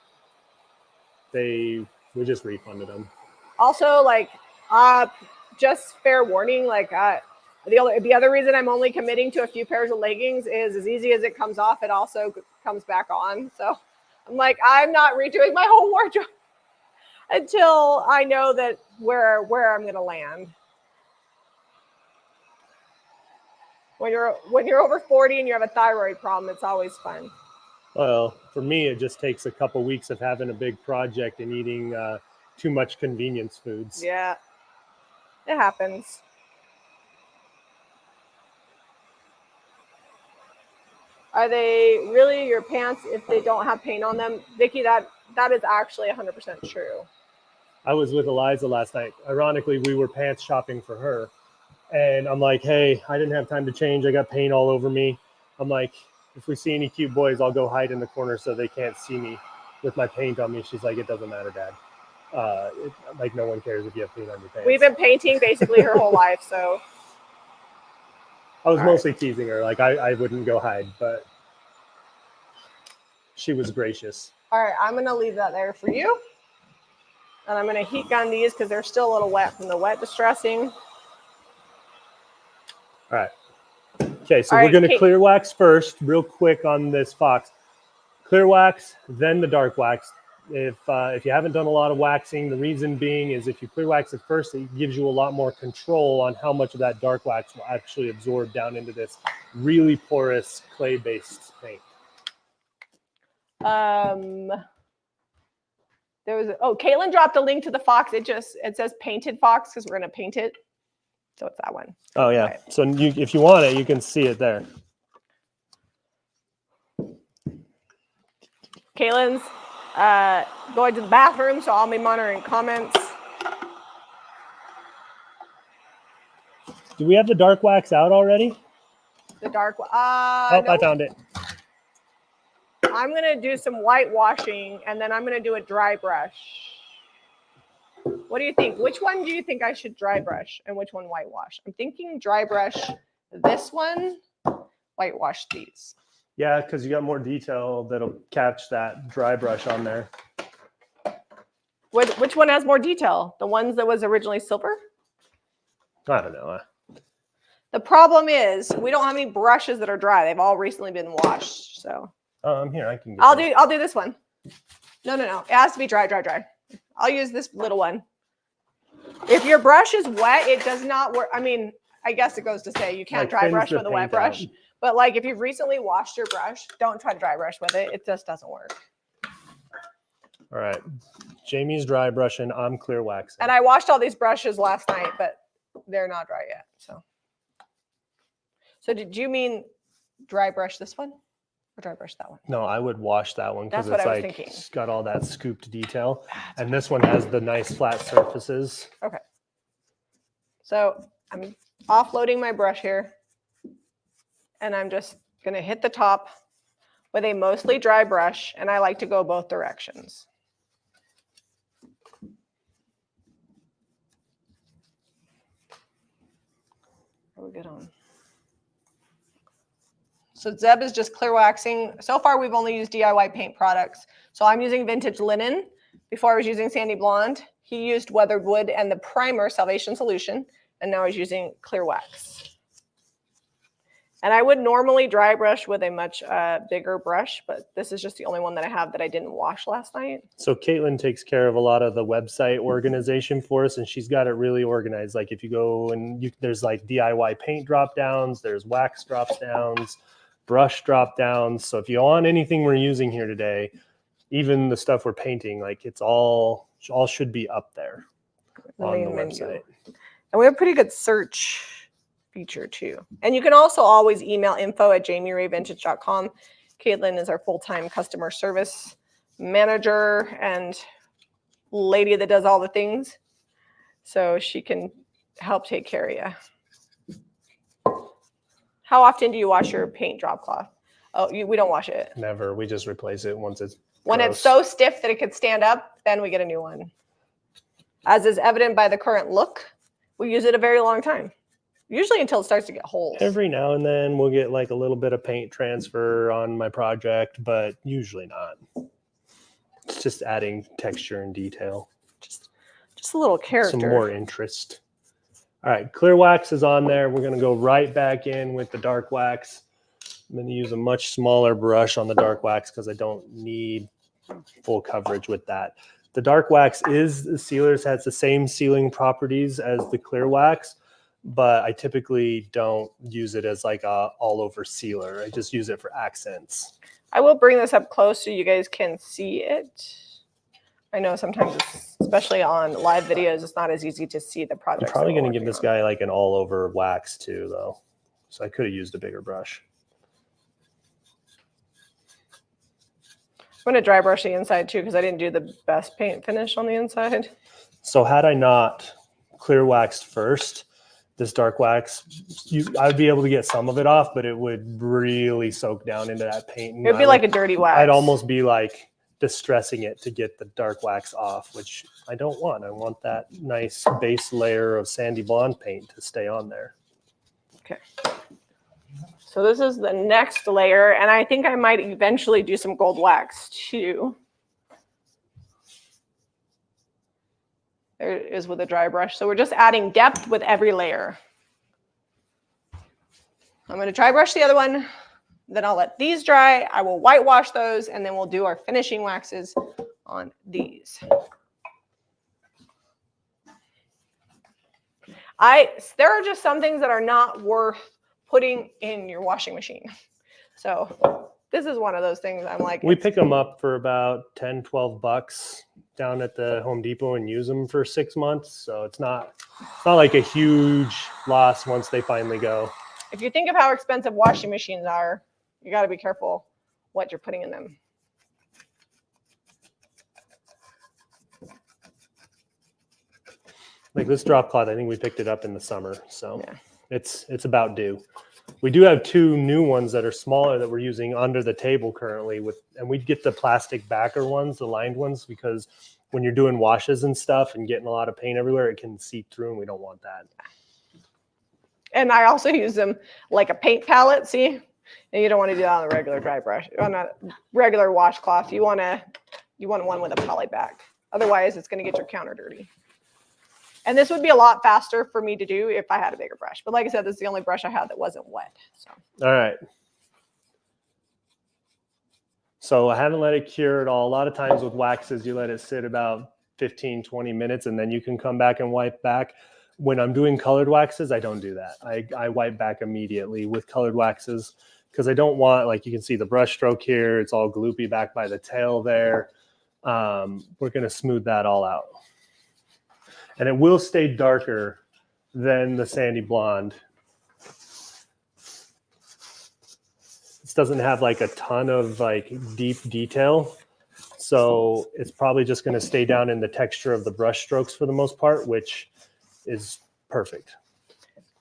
S1: we just refunded them.
S2: Also, like, just fair warning, like, the other reason I'm only committing to a few pairs of leggings is as easy as it comes off, it also comes back on. So I'm like, I'm not redoing my whole wardrobe until I know that where I'm going to land. When you're over 40 and you have a thyroid problem, it's always fun.
S1: Well, for me, it just takes a couple weeks of having a big project and eating too much convenience foods.
S2: Yeah, it happens. Are they really your pants if they don't have paint on them? Vicki, that is actually 100% true.
S1: I was with Eliza last night. Ironically, we were pants shopping for her. And I'm like, hey, I didn't have time to change. I got paint all over me. I'm like, if we see any cute boys, I'll go hide in the corner so they can't see me with my paint on me. She's like, it doesn't matter, Dad. Like, no one cares if you have paint on your pants.
S2: We've been painting basically her whole life, so.
S1: I was mostly teasing her. Like, I wouldn't go hide, but she was gracious.
S2: All right, I'm going to leave that there for you. And I'm going to heat gun these because they're still a little wet from the wet distressing.
S1: All right. Okay, so we're going to clear wax first, real quick on this fox. Clear wax, then the dark wax. If you haven't done a lot of waxing, the reason being is if you clear wax it first, it gives you a lot more control on how much of that dark wax will actually absorb down into this really porous clay-based paint.
S2: Caitlin dropped a link to the fox. It says painted fox because we're gonna paint it. So it's that one.
S1: Oh yeah. Right. So if you want it, you can see it there.
S2: Caitlin's going to the bathroom, so I'll be monitoring comments.
S1: Do we have the dark wax out already?
S2: The dark wax.
S1: Oh, no. I found it.
S2: I'm going to do some whitewashing, and then I'm going to do a dry brush. What do you think? Which one do you think I should dry brush, and which one whitewash? I'm thinking dry brush this one, whitewash these.
S1: Yeah, because you got more detail that'll catch that dry brush on there.
S2: Which one has more detail? The ones that was originally silver?
S1: I don't know.
S2: The problem is we don't have any brushes that are dry. They've all recently been washed. So
S1: here I can.
S2: I'll do this one. No. It has to be dry. I'll use this little one. If your brush is wet, it does not work. I mean, I guess it goes to say you can't dry brush with a wet brush. But like if you've recently washed your brush, don't try to dry brush with it. It just doesn't work.
S1: All right. Jamie's dry brushing. I'm clear waxing.
S2: And I washed all these brushes last night, but they're not dry yet. So did you mean dry brush this one or dry brush that one?
S1: No, I would wash that one because it's like it's got all that scooped detail. And this one has the nice flat surfaces.
S2: Okay. So I'm offloading my brush here. And I'm just going to hit the top with a mostly dry brush. And I like to go both directions. Are we good on? So Zeb is just clear waxing. So far, we've only used DIY paint products. So I'm using vintage linen. Before I was using Sandy Blonde. He used weathered wood and the primer Salvation Solution. And now he's using clear wax. And I would normally dry brush with a much bigger brush, but this is just the only one that I have that I didn't wash last night. So
S1: Caitlin takes care of a lot of the website organization for us, and she's got it really organized. Like if you go and there's like DIY paint drop downs, there's wax drop downs, brush drop downs. So if you want anything we're using here today, even the stuff we're painting, like it's all should be up there on the website.
S2: And we have pretty good search feature too. And you can also always email info@jamierayvintage.com. Caitlin is our full-time customer service manager and lady that does all the things. So she can help take care of you. How often do you wash your paint drop cloth? Oh, we don't wash it.
S1: Never. We just replace it once it's
S2: when gross. It's so stiff that it could stand up, then we get a new one. As is evident by the current look, we use it a very long time. Usually until it starts to get holes.
S1: Every now and then we'll get like a little bit of paint transfer on my project, but usually not. It's just adding texture and detail.
S2: Just a little character.
S1: Some more interest. All right, clear wax is on there. We're going to go right back in with the dark wax. I'm going to use a much smaller brush on the dark wax because I don't need full coverage with that. The dark wax is the sealers, has the same sealing properties as the clear wax, but I typically don't use it as like a all over sealer. I just use it for accents.
S2: I will bring this up close so you guys can see it. I know sometimes, especially on live videos, it's not as easy to see the project.
S1: I'm probably going to give this guy like an all over wax too, though. So I could have used a bigger brush. I'm going to dry brush the inside too because I didn't do the best paint finish on the inside. So had I not clear waxed first, this dark wax, I'd be able to get some of it off, but it would really soak down into that paint.
S2: It would be like a dirty wax.
S1: I'd almost be like distressing it to get the dark wax off, which I don't want. I want that nice base layer of sandy blonde paint to stay on there.
S2: Okay. So this is the next layer, and I think I might eventually do some gold wax too. There it is with a dry brush. So we're just adding depth with every layer. I'm going to dry brush the other one. Then I'll let these dry. I will whitewash those, and then we'll do our finishing waxes on these. There are just some things that are not worth putting in your washing machine. So this is one of those things I'm like.
S1: We pick them up for about 10, 12 bucks down at the Home Depot and use them for 6 months. So it's not like a huge loss once they finally go.
S2: If you think of how expensive washing machines are, you got to be careful what you're putting in them.
S1: Like this drop cloth, I think we picked it up in the summer, so
S2: yeah.
S1: It's about due. We do have 2 new ones that are smaller that we're using under the table currently and we'd get the plastic backer ones, the lined ones, because when you're doing washes and stuff and getting a lot of paint everywhere, it can seep through and we don't want that. And
S2: I also use them like a paint palette, see? And you don't want to do that on a regular dry brush, on a regular washcloth. You want one with a poly back. Otherwise, it's going to get your counter dirty. And this would be a lot faster for me to do if I had a bigger brush. But like I said, this is the only brush I had that wasn't wet. So.
S1: All right. So I haven't let it cure at all. A lot of times with waxes, you let it sit about 15, 20 minutes, and then you can come back and wipe back. When I'm doing colored waxes, I don't do that. I wipe back immediately with colored waxes because I don't want, like you can see the brush stroke here. It's all gloopy back by the tail there. We're going to smooth that all out. And it will stay darker than the sandy blonde. This doesn't have like a ton of like deep detail. So it's probably just going to stay down in the texture of the brush strokes for the most part, which is perfect.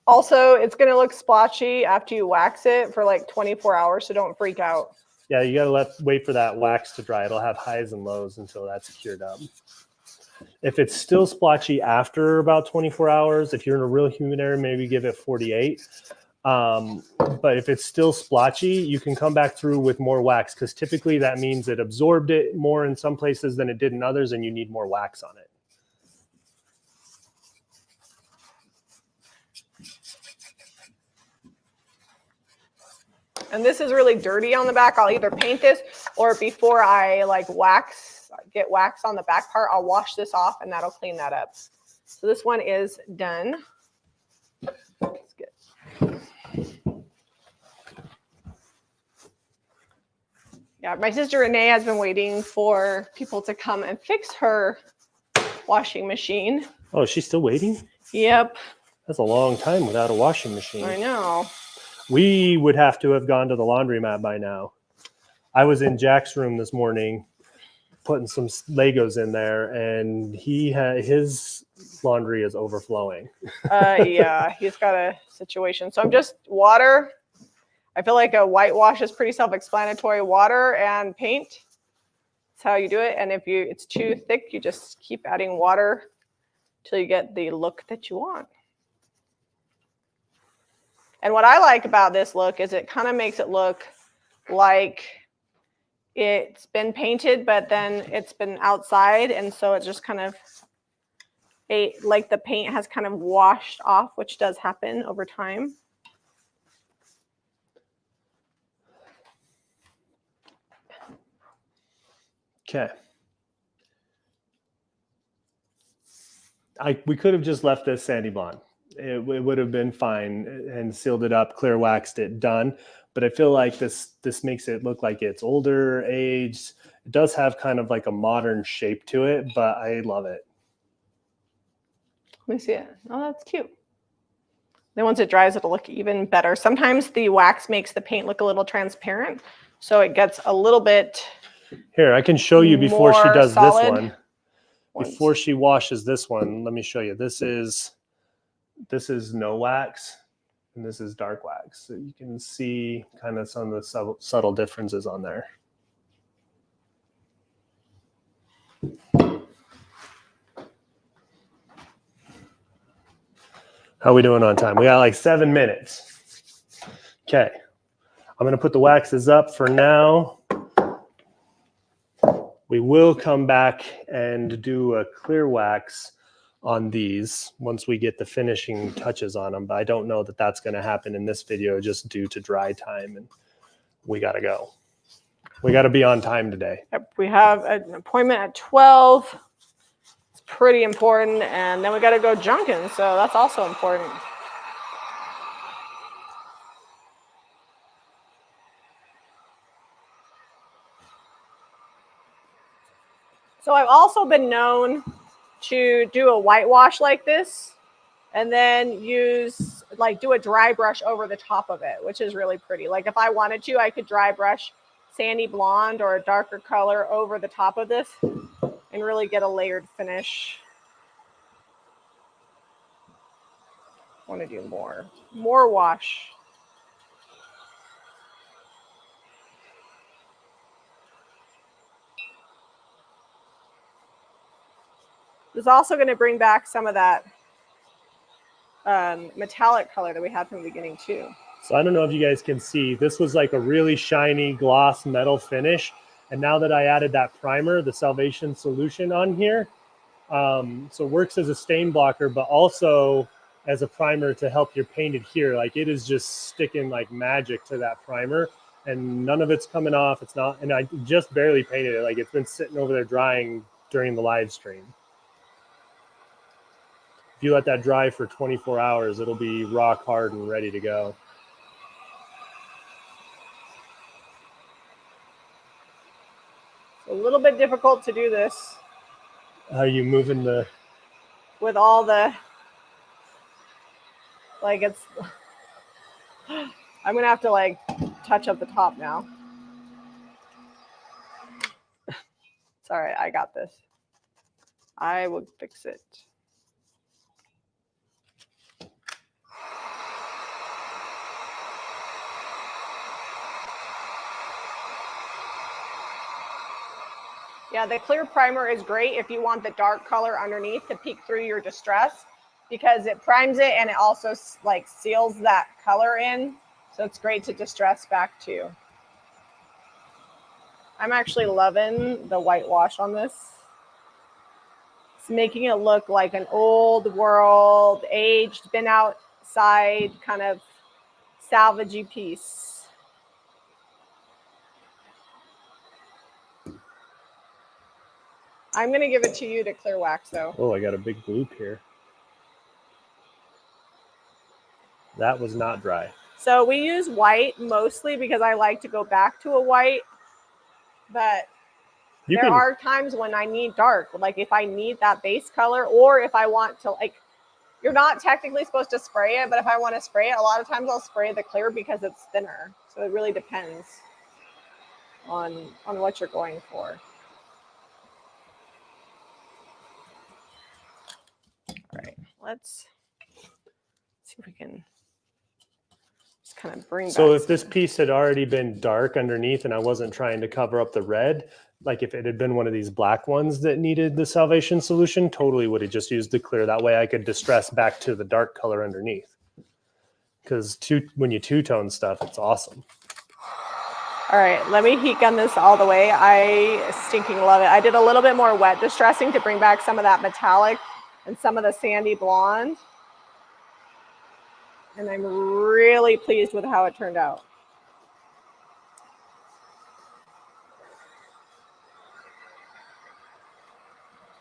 S2: Also, it's going to look splotchy after you wax it for like 24 hours. So don't freak out.
S1: Yeah, you got to wait for that wax to dry. It'll have highs and lows until that's cured up. If it's still splotchy after about 24 hours, if you're in a real humid area, maybe give it 48. But if it's still splotchy, you can come back through with more wax because typically that means it absorbed it more in some places than it did in others, and you need more wax on it.
S2: And this is really dirty on the back. I'll either paint this or before I like get wax on the back part, I'll wash this off and that'll clean that up. So this one is done. That's good. Yeah, my sister Renee has been waiting for people to come and fix her washing machine.
S1: Oh, is she still waiting?
S2: Yep.
S1: That's a long time without a washing machine.
S2: I know.
S1: We would have to have gone to the laundromat by now. I was in Jack's room this morning putting some Legos in there, and his laundry is overflowing.
S2: Yeah, he's got a situation. So I'm just water. I feel like a whitewash is pretty self-explanatory. Water and paint. That's how you do it. And if it's too thick, you just keep adding water till you get the look that you want. And what I like about this look is it kind of makes it look like it's been painted, but then it's been outside. And so it's just kind of like the paint has kind of washed off, which does happen over time.
S1: Okay. We could have just left this sandy blonde. It would have been fine and sealed it up, clear waxed it, done. But I feel like this makes it look like it's older, aged. It does have kind of like a modern shape to it, but I love it.
S2: Let me see it. Oh, that's cute. Then once it dries, it'll look even better. Sometimes the wax makes the paint look a little transparent, so it gets a little bit.
S1: Here, I can show you before she does this one.
S2: Once.
S1: Before she washes this one, let me show you. This is no wax, and this is dark wax. So you can see kind of some of the subtle differences on there. How are we doing on time? We got like 7 minutes. Okay. I'm going to put the waxes up for now. We will come back and do a clear wax on these once we get the finishing touches on them, but I don't know that that's going to happen in this video just due to dry time, and we got to go. We got to be on time today.
S2: Yep, we have an appointment at 12. It's pretty important. And then we got to go junking. So that's also important. So I've also been known to do a whitewash like this and then use, like, do a dry brush over the top of it, which is really pretty. Like, if I wanted to, I could dry brush sandy blonde or a darker color over the top of this and really get a layered finish. I want to do more wash. This is also going to bring back some of that metallic color that we had from the beginning too.
S1: So I don't know if you guys can see, this was like a really shiny gloss metal finish. And now that I added that primer, the Salvation Solution on here, so it works as a stain blocker, but also as a primer to help your paint adhere. Like, it is just sticking like magic to that primer, and none of it's coming off. It's not, and I just barely painted it. Like, it's been sitting over there drying during the live stream. If you let that dry for 24 hours, it'll be rock hard and ready to go.
S2: It's a little bit difficult to do this.
S1: Are you moving the...
S2: With all the... Like, it's... I'm going to have to, like, touch up the top now. Sorry, I got this. I will fix it. Yeah, the clear primer is great if you want the dark color underneath to peek through your distress, because it primes it and it also like seals that color in. So it's great to distress back too. I'm actually loving the whitewash on this. It's making it look like an old world, aged, been outside kind of salvagey piece. I'm going to give it to you to clear wax, though.
S1: Oh, I got a big gloop here. That was not dry.
S2: So we use white mostly because I like to go back to a white. But there are times when I need dark. Like, if I need that base color, or if I want to, like, you're not technically supposed to spray it, but if I want to spray it, a lot of times I'll spray the clear because it's thinner. So it really depends on what you're going for. All right, let's see if we can just kind of bring back.
S1: So if this piece had already been dark underneath and I wasn't trying to cover up the red, like if it had been one of these black ones that needed the Salvation Solution, totally would have just used the clear. That way I could distress back to the dark color underneath. Because when you two-tone stuff, it's awesome.
S2: All right, let me heat gun this all the way. I stinking love it. I did a little bit more wet distressing to bring back some of that metallic and some of the sandy blonde. And I'm really pleased with how it turned out.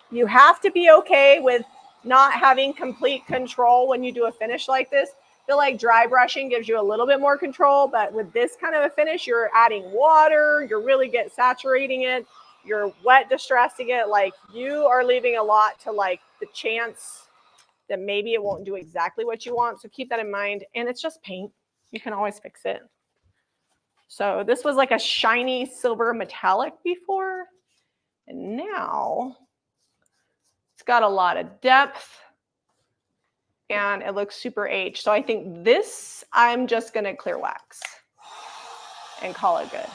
S2: You have to be okay with not having complete control when you do a finish like this. I feel like dry brushing gives you a little bit more control, but with this kind of a finish, you're adding water, you're really saturating it, you're wet distressing it. Like, you are leaving a lot to, like, the chance that maybe it won't do exactly what you want. So keep that in mind. And it's just paint. You can always fix it. So this was like a shiny silver metallic before. And now it's got a lot of depth. And it looks super aged. So I think this, I'm just going to clear wax and call it good.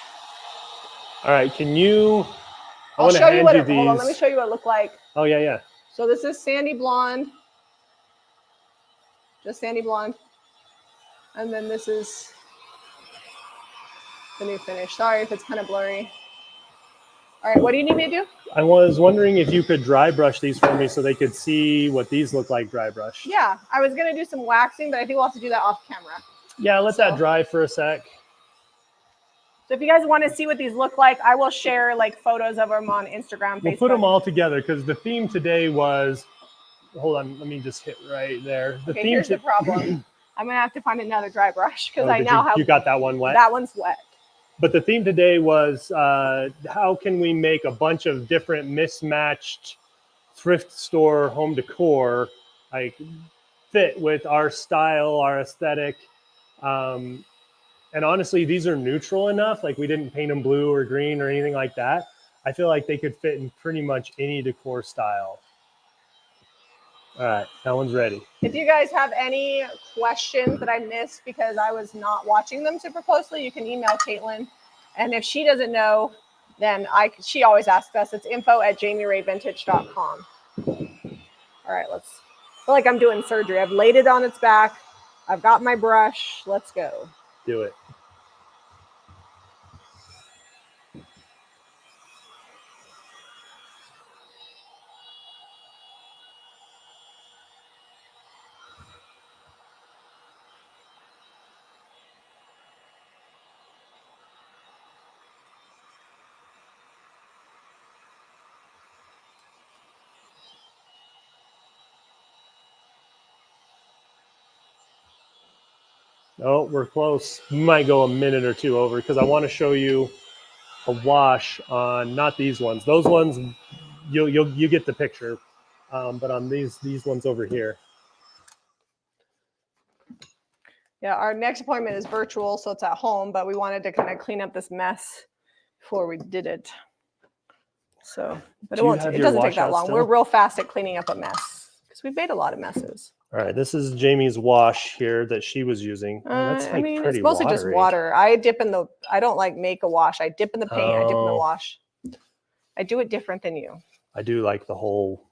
S1: All right, can you...
S2: I'll show you what it, hold on, let me show you what it looked like.
S1: Oh, yeah, yeah.
S2: So this is sandy blonde. Just sandy blonde. And then this is the new finish. Sorry if it's kind of blurry. All right, what do you need me to do?
S1: I was wondering if you could dry brush these for me so they could see what these look like dry brushed.
S2: Yeah, I was going to do some waxing, but I think we'll have to do that off camera.
S1: Yeah, let that dry for a sec.
S2: So if you guys want to see what these look like, I will share like photos of them on Instagram,
S1: We'll
S2: Facebook.
S1: put them all together because the theme today was, hold on, let me just hit right there.
S2: Okay, here's the problem. I'm gonna have to find another dry brush because I now have.
S1: You got that one wet?
S2: That one's wet.
S1: But the theme today was how can we make a bunch of different mismatched thrift store home decor like fit with our style, our aesthetic. And honestly, these are neutral enough. Like we didn't paint them blue or green or anything like that. I feel like they could fit in pretty much any decor style. All right, that one's ready.
S2: If you guys have any questions that I missed because I was not watching them super closely, you can email Caitlin. And if she doesn't know, then she always asks us. It's info@jamierayvintage.com. All right, I feel like I'm doing surgery. I've laid it on its back. I've got my brush. Let's go.
S1: Do it. Oh, we're close. We might go a minute or two over because I want to show you a wash on not these ones. Those ones, you get the picture. But on these ones over here.
S2: Yeah, our next appointment is virtual, so it's at home, but we wanted to kind of clean up this mess before we did it. So, but it doesn't take that long.
S1: Still?
S2: We're real fast at cleaning up a mess because we've made a lot of messes.
S1: All right, this is Jamie's wash here that she was using. That's like
S2: it's mostly
S1: watery.
S2: just water. I don't like make a wash. I dip in the paint. I dip in the wash. I do it different than you.
S1: I do like the whole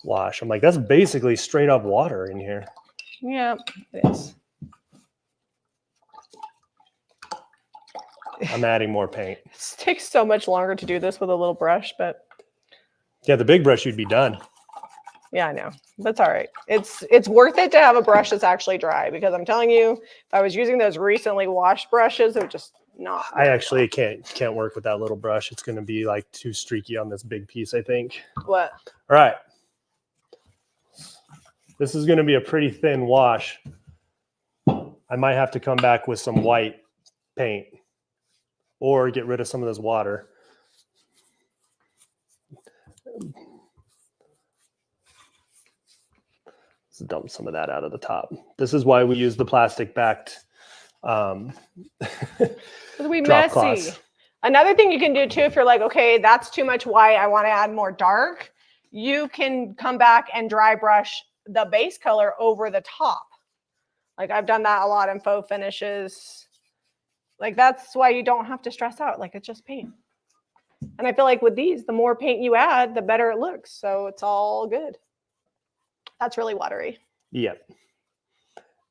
S1: wash. I'm like, that's basically straight up water in here.
S2: Yeah, it is.
S1: I'm adding more paint.
S2: It takes so much longer to do this with a little brush, but
S1: yeah, the big brush you'd be done.
S2: Yeah, I know. That's all right. It's worth it to have a brush that's actually dry because I'm telling you, if I was using those recently washed brushes, it would just not.
S1: I actually can't work with that little brush. It's going to be like too streaky on this big piece, I think.
S2: What?
S1: All right. This is going to be a pretty thin wash. I might have to come back with some white paint or get rid of some of this water. Let's dump some of that out of the top. This is why we use the plastic backed
S2: we messy. Cloths. Another thing you can do too, if you're like, okay, that's too much white, I want to add more dark, you can come back and dry brush the base color over the top. Like I've done that a lot in faux finishes. Like that's why you don't have to stress out. Like it's just paint. And I feel like with these, the more paint you add, the better it looks. So it's all good. That's really watery.
S1: Yep.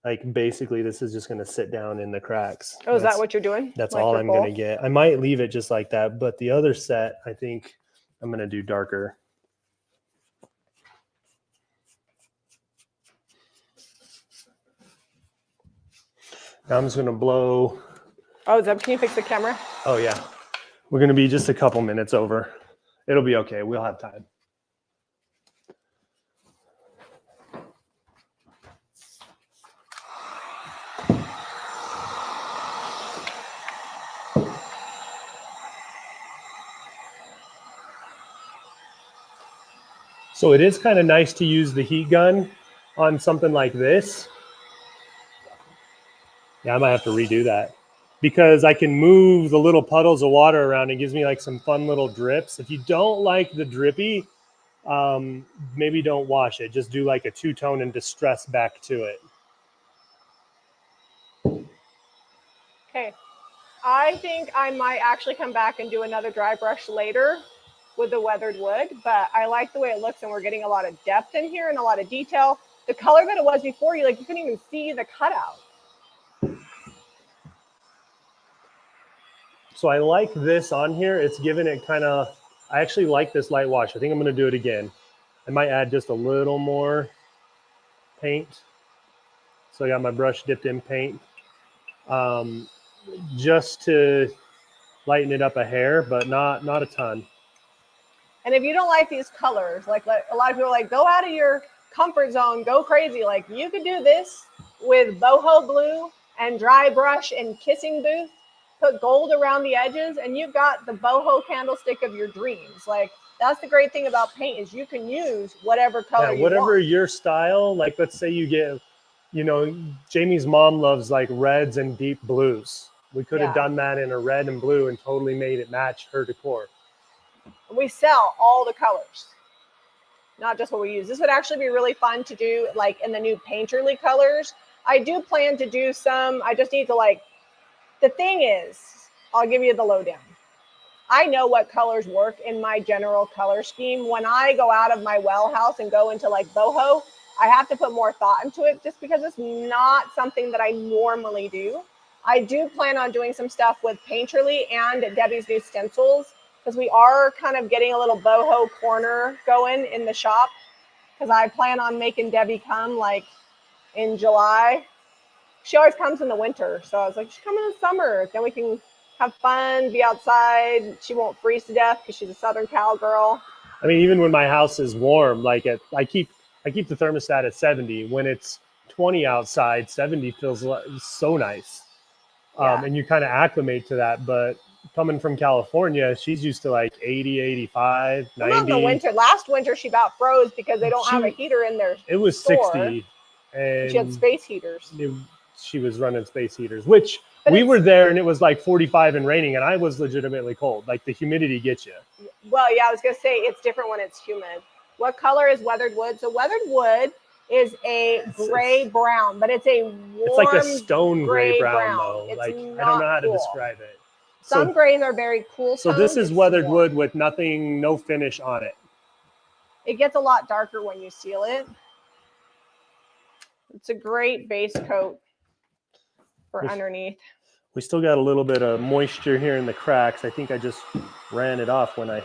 S1: Like basically this is just going to sit down in the cracks.
S2: Oh, is that what you're doing?
S1: That's like all I'm going to get. I might leave it just like that, but the other set, I think I'm going to do darker. Now I'm just going to blow.
S2: Oh, Zeb, can you fix the camera?
S1: Oh yeah. We're going to be just a couple minutes over. It'll be okay. We'll have time. So it is kind of nice to use the heat gun on something like this. Yeah, I might have to redo that because I can move the little puddles of water around. It gives me like some fun little drips. If you don't like the drippy, maybe don't wash it. Just do like a two-tone and distress back to it.
S2: Okay. I think I might actually come back and do another dry brush later with the weathered wood, but I like the way it looks and we're getting a lot of depth in here and a lot of detail. The color that it was before, you couldn't even see the cutout.
S1: So I like this on here. It's given it kind of, I actually like this light wash. I think I'm going to do it again. I might add just a little more paint. So I got my brush dipped in paint just to lighten it up a hair, but not a ton.
S2: And if you don't like these colors, like a lot of people are like, go out of your comfort zone, go crazy. Like you could do this with boho blue and dry brush and kissing booth, put gold around the edges, and you've got the boho candlestick of your dreams. Like that's the great thing about paint is you can use whatever color you
S1: whatever
S2: want.
S1: your style. Like let's say you get, you know, Jamie's mom loves like reds and deep blues. We could have done that in a red and blue and totally made it match her decor.
S2: We sell all the colors, not just what we use. This would actually be really fun to do like in the new painterly colors. I do plan to do some. I just need to like, the thing is, I'll give you the lowdown. I know what colors work in my general color scheme. When I go out of my well house and go into like boho, I have to put more thought into it just because it's not something that I normally do. I do plan on doing some stuff with painterly and Debbie's new stencils, because we are kind of getting a little boho corner going in the shop, because I plan on making Debbie come like in July. She always comes in the winter, so I was like, she's coming in the summer, then we can have fun, be outside. She won't freeze to death because she's a Southern Cal girl.
S1: I mean, even when my house is warm, like I keep the thermostat at 70. When it's 20 outside, 70 feels so nice. And you kind of acclimate to that. But coming from California, she's used to like 80, 85, 90.
S2: Not in the winter. Last winter, she about froze because they don't have a heater in their
S1: It was
S2: store.
S1: 60. And
S2: she had space heaters.
S1: She was running space heaters, which we were there and it was like 45 and raining and I was legitimately cold. Like the humidity gets you.
S2: Well, yeah, I was going to say it's different when it's humid. What color is weathered wood? So weathered wood is a gray brown, but it's a warm,
S1: it's like a stone gray brown. Though.
S2: It's
S1: like I don't know how
S2: cool
S1: to describe it.
S2: Some grays are very cool.
S1: So this is weathered wood with no finish on it.
S2: It gets a lot darker when you seal it. It's a great base coat for underneath.
S1: We still got a little bit of moisture here in the cracks. I think I just ran it off when I...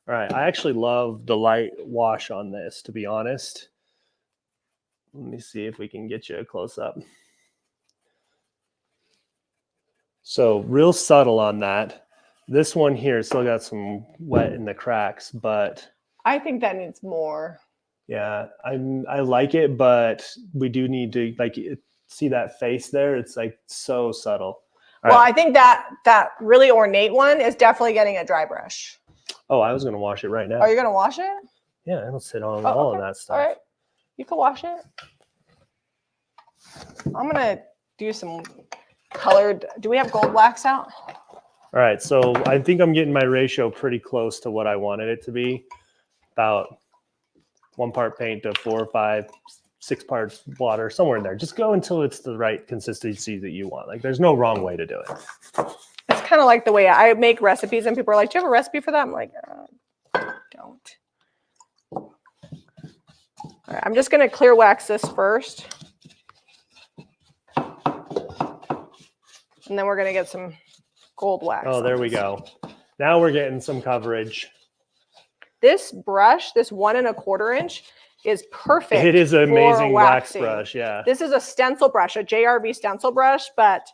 S1: All right, I actually love the light wash on this, to be honest. Let me see if we can get you a close-up. So real subtle on that. This one here still got some wet in the cracks, but...
S2: I think that needs more.
S1: Yeah, I like it, but we do need to like see that face there. It's like so subtle.
S2: Well, I think that really ornate one is definitely getting a dry brush.
S1: Oh, I was going to wash it right now.
S2: Are you going to wash it?
S1: Yeah, it'll sit on all of that stuff.
S2: All right. You can wash it. I'm going to do some colored. Do we have gold wax out?
S1: All right. So I think I'm getting my ratio pretty close to what I wanted it to be. About 1 part paint to 4 or 5, 6 parts water, somewhere in there. Just go until it's the right consistency that you want. Like there's no wrong way to do it.
S2: It's kind of like the way I make recipes and people are like, do you have a recipe for that? I'm like, don't. All right, I'm just going to clear wax this first. And then we're going to get some gold wax.
S1: Oh, there we go. Now we're getting some coverage.
S2: This brush, this 1 1/4 inch, is perfect.
S1: It is an amazing wax brush. Yeah.
S2: This is a stencil brush, a JRB stencil brush. But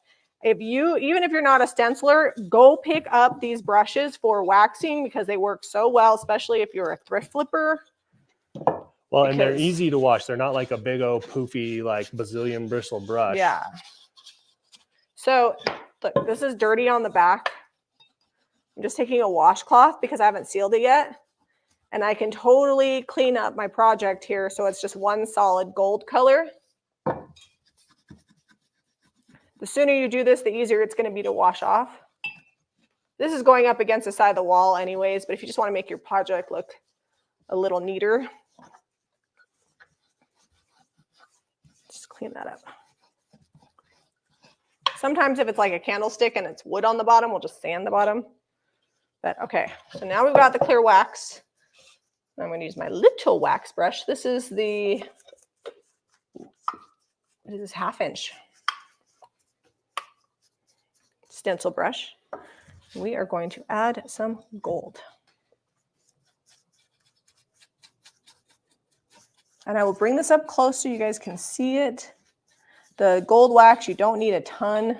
S2: even if you're not a stenciler, go pick up these brushes for waxing because they work so well, especially if you're a thrift flipper.
S1: Well, and they're easy to wash. They're not like a big old poofy like bazillion bristle brush.
S2: Yeah. So look, this is dirty on the back. I'm just taking a washcloth because I haven't sealed it yet. And I can totally clean up my project here so it's just one solid gold color. The sooner you do this, the easier it's going to be to wash off. This is going up against the side of the wall anyways, but if you just want to make your project look a little neater, just clean that up. Sometimes if it's like a candlestick and it's wood on the bottom, we'll just sand the bottom. But okay, so now we've got the clear wax. I'm going to use my little wax brush. This is the, this is 1/2 inch stencil brush. We are going to add some gold. And I will bring this up close so you guys can see it. The gold wax, you don't need a ton.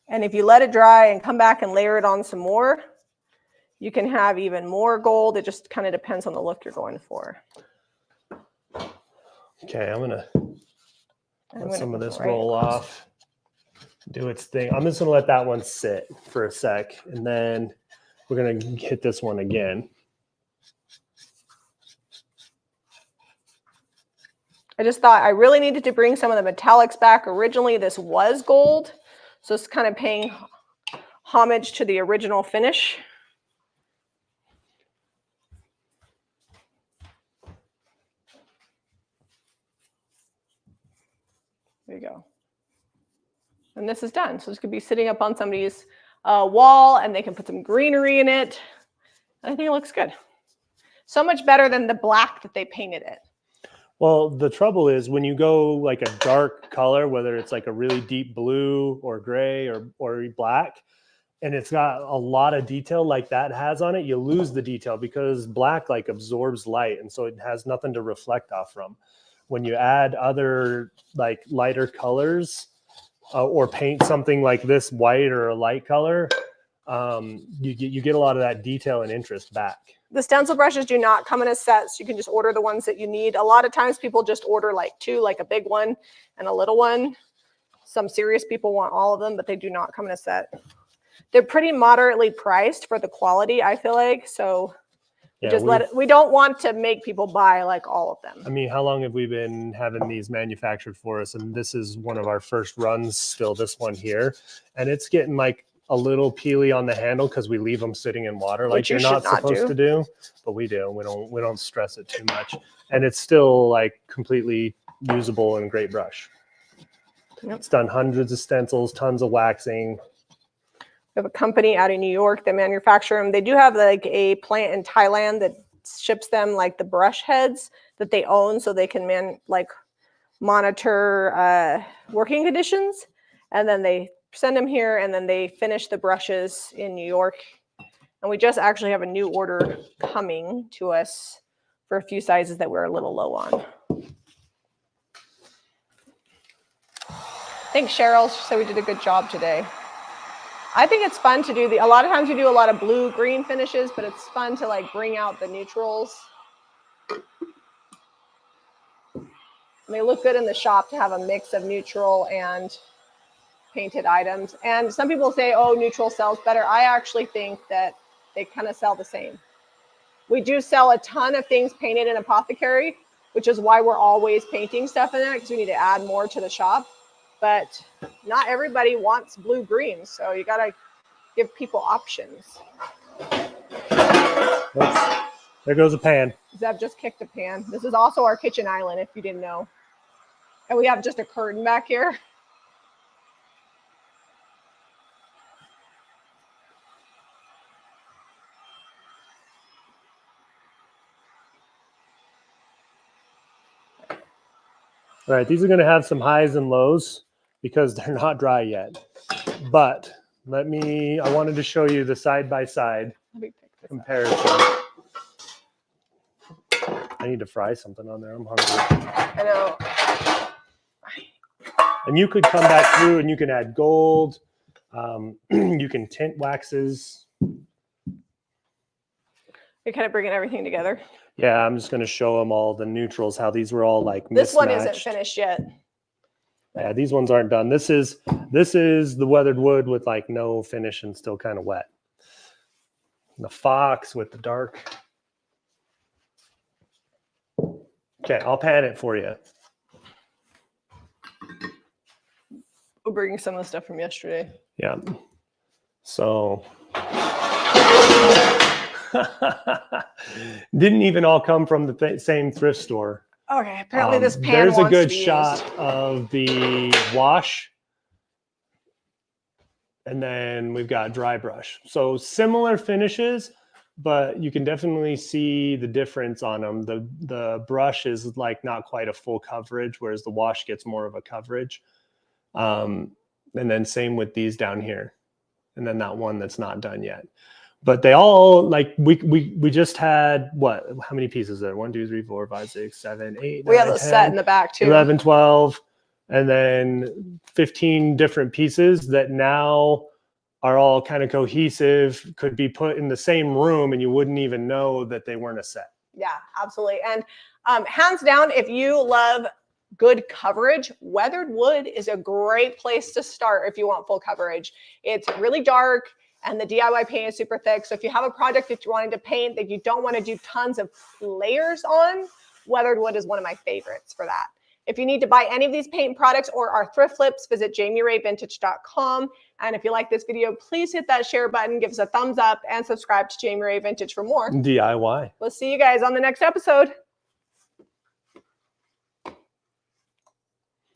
S2: And if you let it dry and come back and layer it on some more, you can have even more gold. It just kind of depends on the look you're going for.
S1: Okay, I'm gonna let some of this roll off, do its thing. I'm just gonna let that one sit for a sec, and then we're gonna hit this one again.
S2: I just thought I really needed to bring some of the metallics back. Originally, this was gold, so it's kind of paying homage to the original finish. There you go. And this is done. So this could be sitting up on somebody's wall, and they can put some greenery in it. I think it looks good. So much better than the black that they painted it.
S1: Well, the trouble is when you go like a dark color, whether it's like a really deep blue or gray or black, and it's got a lot of detail like that has on it, you lose the detail because black like absorbs light, and so it has nothing to reflect off from. When you add other like lighter colors or paint something like this white or a light color, you get a lot of that detail and interest back.
S2: The stencil brushes do not come in a set, so you can just order the ones that you need. A lot of times people just order like two, like a big one and a little one. Some serious people want all of them, but they do not come in a set. They're pretty moderately priced for the quality, I feel like. So yeah, we don't want to make people buy like all of them.
S1: I mean, how long have we been having these manufactured for us? And this is one of our first runs still, this one here. And it's getting like a little peely on the handle because we leave them sitting in water like you're not supposed to do, but we do. We don't stress it too much, and it's still like completely usable and great brush. Yep. It's done hundreds of stencils, tons of waxing.
S2: We have a company out in New York that manufacture them. They do have like a plant in Thailand that ships them like the brush heads that they own, so they can monitor working conditions, and then they send them here, and then they finish the brushes in New York. And we just actually have a new order coming to us for a few sizes that we're a little low on. Thanks, Cheryl. She said we did a good job today. I think it's fun to do a lot of times we do a lot of blue green finishes, but it's fun to like bring out the neutrals. And they look good in the shop to have a mix of neutral and painted items. And some people say, oh, neutral sells better. I actually think that they kind of sell the same. We do sell a ton of things painted in apothecary, which is why we're always painting stuff in that, because we need to add more to the shop. But not everybody wants blue greens, so you got to give people options.
S1: Oops. There goes a pan.
S2: Zeb just kicked a pan. This is also our kitchen island, if you didn't know. And we have just a curtain back here.
S1: All right, these are going to have some highs and lows because they're not dry yet. But I wanted to show you the side-by-side comparison. I need to fry something on there. I'm hungry.
S2: I know.
S1: And you could come back through and you can add gold. You can tint waxes.
S2: You're kind of bringing everything together.
S1: Yeah, I'm just going to show them all the neutrals, how these were all like
S2: this
S1: mismatched.
S2: One isn't finished yet.
S1: Yeah, these ones aren't done. This is the weathered wood with like no finish and still kind of wet. The fox with the dark. Okay, I'll pan it for you.
S2: We're bringing some of the stuff from yesterday.
S1: Yeah. So didn't even all come from the same thrift store.
S2: Okay, apparently this pan
S1: there's
S2: wants
S1: a good
S2: to be
S1: shot
S2: used.
S1: of the wash, and then we've got dry brush. So similar finishes, but you can definitely see the difference on them. The brush is like not quite a full coverage, whereas the wash gets more of a coverage. And then same with these down here, and then that one that's not done yet. but they all like we just had what? How many pieces there? 1, 2, 3, 4, 5, 6, 7, 8,
S2: We
S1: 9,
S2: have a
S1: 10,
S2: set in the back too.
S1: 11, 12, and then 15 different pieces that now are all kind of cohesive, could be put in the same room and you wouldn't even know that they weren't a set.
S2: Yeah, absolutely. And hands down, if you love good coverage, weathered wood is a great place to start if you want full coverage. It's really dark and the DIY paint is super thick. So if you have a project that you're wanting to paint that you don't want to do tons of layers on, weathered wood is one of my favorites for that. If you need to buy any of these paint products or our thrift flips, visit JamieRayVintage.com. And if you like this video, please hit that share button, give us a thumbs up, and subscribe to Jamie Ray Vintage for more
S1: DIY.
S2: We'll see you guys on the next episode.